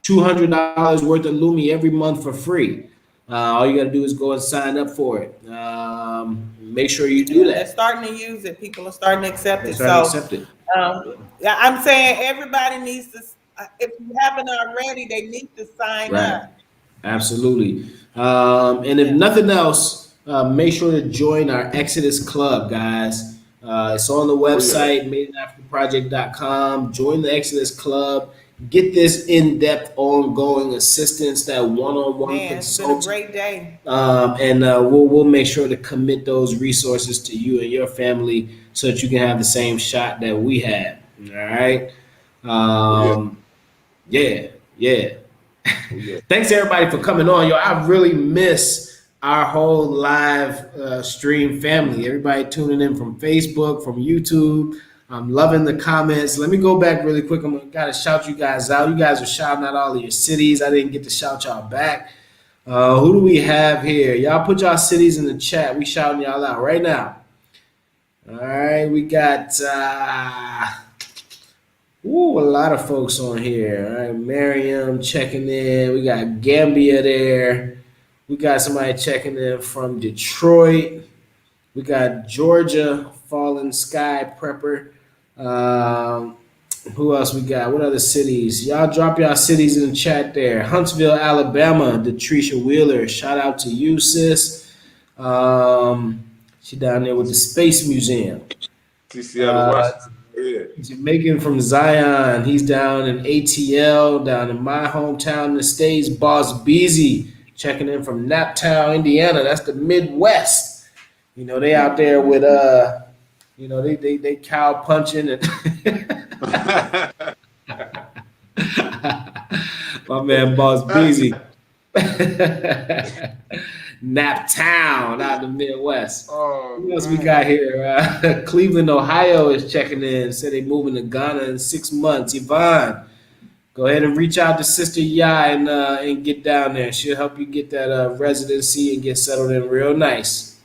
$200 worth of Lumi every month for free. All you got to do is go and sign up for it. Make sure you do They're that. starting to use it. People are starting to accept They're it. starting to So, accept it. yeah, I'm saying everybody needs to. If you haven't already, they need to sign Right. up. Absolutely. And if Yeah. nothing else, make sure to join our Exodus Club, guys. It's on the Oh yeah. website, madeinaafricaproject.com. Join the Exodus Club. Get this in-depth, ongoing assistance, that one-on-one Man, it's been a consulting. great day. And we'll make sure to commit those resources to you and your family so that you can have the same shot that we had. All right. Oh yeah. Yeah. Yeah. Oh yeah. Thanks everybody for coming on. Yo, I really miss our whole live stream family. Everybody tuning in from Facebook, from YouTube. I'm loving the comments. Let me go back really quick. Gotta shout you guys out. You guys are shouting out all of your cities. I didn't get to shout y'all back. Who do we have here? Y'all put y'all cities in the chat. We shouting y'all out right now. All right, we got a lot of folks on here. All right, Miriam checking in. We got Gambia there. We got somebody checking in from Detroit. We got Georgia, Fallen Sky Prepper. Who else we got? What other cities? Y'all drop y'all cities in the chat there. Huntsville, Alabama, Detricia Wheeler. Shout out to you, sis. She down there with the Space Museum. See Seattle, Washington. Yeah. Jamaican from Zion. He's down in ATL, down in my hometown in the States. Boss Beezy checking in from Naptown, Indiana. That's the Midwest. You know, they out there with you know, they cow punching and my man Boss Beezy. Naptown out in the Midwest. Oh, Who else we got here? Cleveland, Ohio is checking in. Said they moving to Ghana in 6 months. Yvonne, go ahead and reach out to Sister Ya and get down there. She'll help you get that residency and get settled in real nice.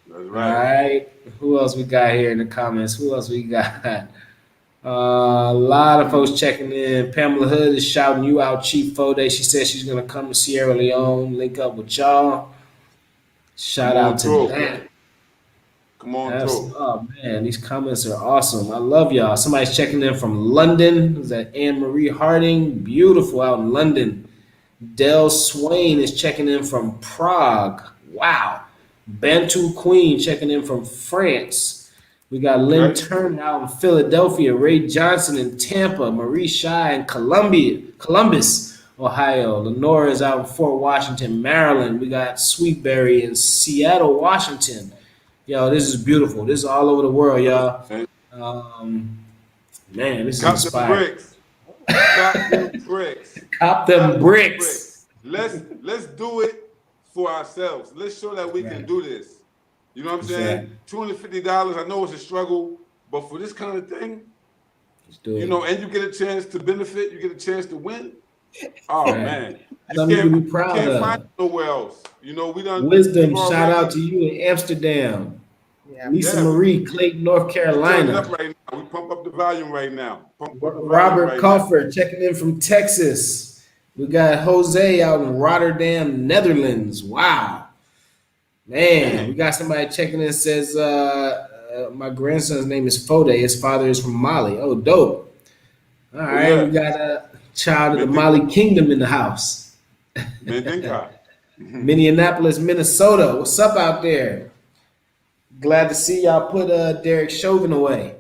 That's All right. right. Who else we got here in the comments? Who else we got? A lot of folks checking in. Pamela Hood is shouting you out, Chief Fode. She said she's gonna come to Sierra Leone, link up with y'all. Shout out to that. Come on through. Oh man, these comments are awesome. I love y'all. Somebody's checking in from London. Is that Anne Marie Harding? Beautiful out in London. Del Swain is checking in from Prague. Wow. Bantu Queen checking in from France. We got Lynn Turner out in Philadelphia. Ray Johnson in Tampa. Marie Shy in Columbus, Ohio. Lenora is out in Fort Washington, Maryland. We got Sweetberry in Seattle, Washington. Yo, this is beautiful. This is all over the world, y'all. Man, this is inspiring. Cop them bricks. Cop them bricks. Let's do it for ourselves. Let's show that we can do this. You know what I'm saying? $250. I know it's a struggle, but for this kind of thing, you know, and you get a chance to benefit, you get a chance to win. Oh man, you can't find it nowhere else. You know, we done Wisdom. Shout out to you in Amsterdam. Lisa Marie, Clayton, North Carolina. Up right now. We pump up the volume right now. Robert Coffer checking in from Texas. We got Jose out in Rotterdam, Netherlands. Wow. Man, we got somebody checking in. Says my grandson's name is Fode. His father is from Mali. Oh, dope. All right, we got a child of the Mali Kingdom in the house. Minneapolis, Minnesota. What's up out there? Glad to see y'all put Derek Chauvin away.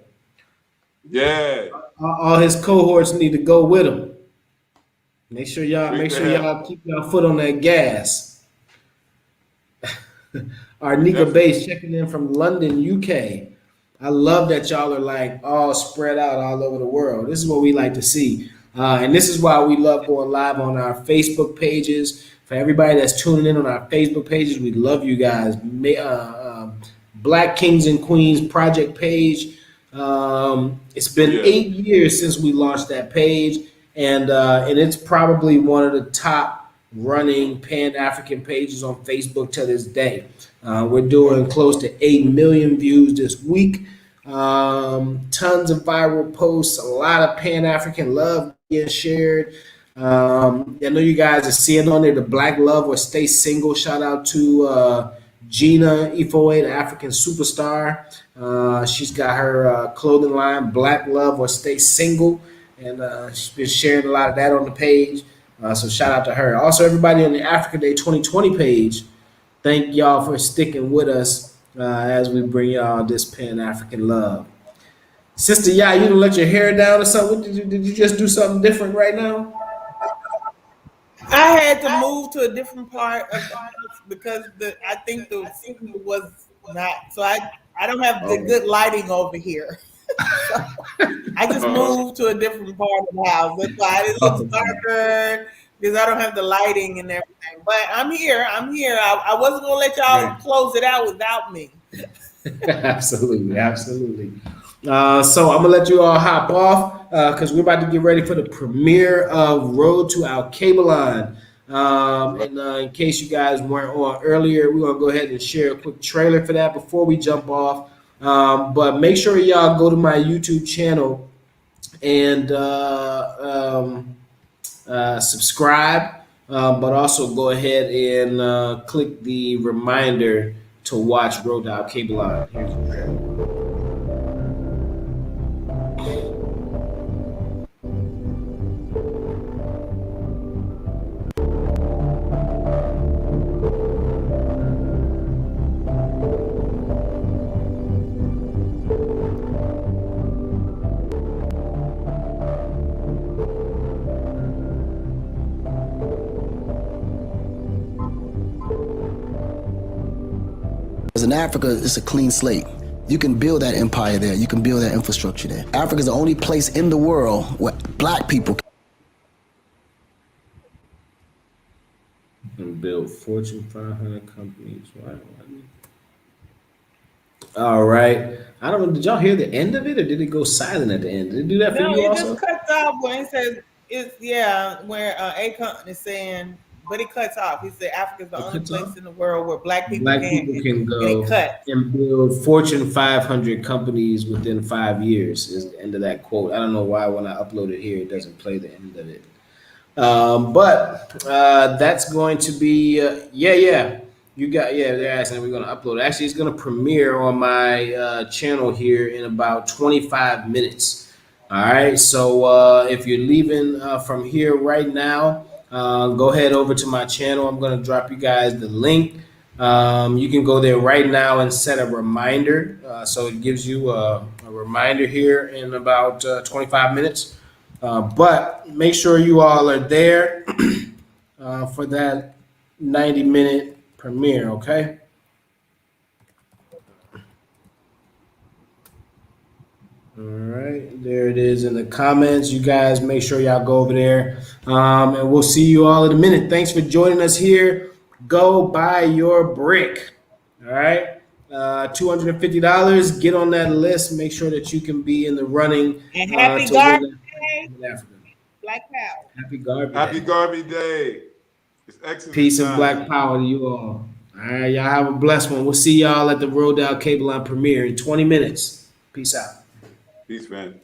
Yeah. All his cohorts need to go with him. Make sure y'all keep y'all foot on that gas. Our Nika Base checking in from London, UK. I love that y'all are like all spread out all over the world. This is what we like to see. And this is why we love going live on our Facebook pages. For everybody that's tuning in on our Facebook pages, we love you guys. Black Kings and Queens project page. It's been 8 years since we launched that page, and it's probably one of the top running Pan-African pages on Facebook to this day. We're doing close to 8 million views this week. Tons of viral posts, a lot of Pan-African love being shared. I know you guys are seeing on there the Black Love or Stay Single. Shout out to Gina Ifoe, the African superstar. She's got her clothing line, Black Love or Stay Single, and she's been sharing a lot of that on the page. So shout out to her. Also, everybody on the Africa Day 2020 page, thank y'all for sticking with us as we bring y'all this Pan-African love. Sister Ya, you didn't let your hair down or something? Did you just do something different right now? I had to move to a different part of the house because I think the signal was not. So I don't have the good lighting over here. So I just moved to a different part of the house. That's why it looks darker because I don't have the lighting and everything. But I'm here. I wasn't gonna let y'all close it out without me. Absolutely. So I'm gonna let you all hop off because we're about to get ready for the premiere of Road to Al-Kabalan. And in case you guys weren't on earlier, we're gonna go ahead and share a quick trailer for that before we jump off. But make sure y'all go to my YouTube channel and subscribe. But also go ahead and click the reminder to watch Road to Al-Kabalan. Here's the trailer. in Africa, it's a clean slate. You can build that empire there. You can build that infrastructure there. Africa is the only place in the world where black people can build Fortune 500 companies. Wow. All right. I don't know. Did y'all hear the end of it, or did it go silent at the end? Did it do that for No, you it just also? cuts off when it says it's where Akon is saying, but it cuts off. He said Africa's the It only cuts off. place in the world where black people Black can, people can and it go cuts. and build Fortune 500 companies within 5 years. Is the end of that quote. I don't know why when I upload it here, it doesn't play the end of it. But that's going to be yeah. You got They're asking we're going to upload it. Actually, it's going to premiere on my channel here in about 25 minutes. All right. So if you're leaving from here right now, go ahead over to my channel. I'm going to drop you guys the link. You can go there right now and set a reminder. So it gives you a reminder here in about 25 minutes. But make sure you all are there for that 90-minute premiere, okay? All right, there it is in the comments. You guys make sure y'all go over there. And we'll see you all in a minute. Thanks for joining us here. Go buy your brick. All right. $250. Get on that list. Make sure that you can be in the running And happy to win Garden that Day, in Africa. Black Power. Happy Garvey Happy Day. Garvey Day. It's Exodus Peace and black time. power to you all. All right, y'all have a blessed one. We'll see y'all at the Rodale Cable Line premiere in 20 minutes. Peace out. Peace, man.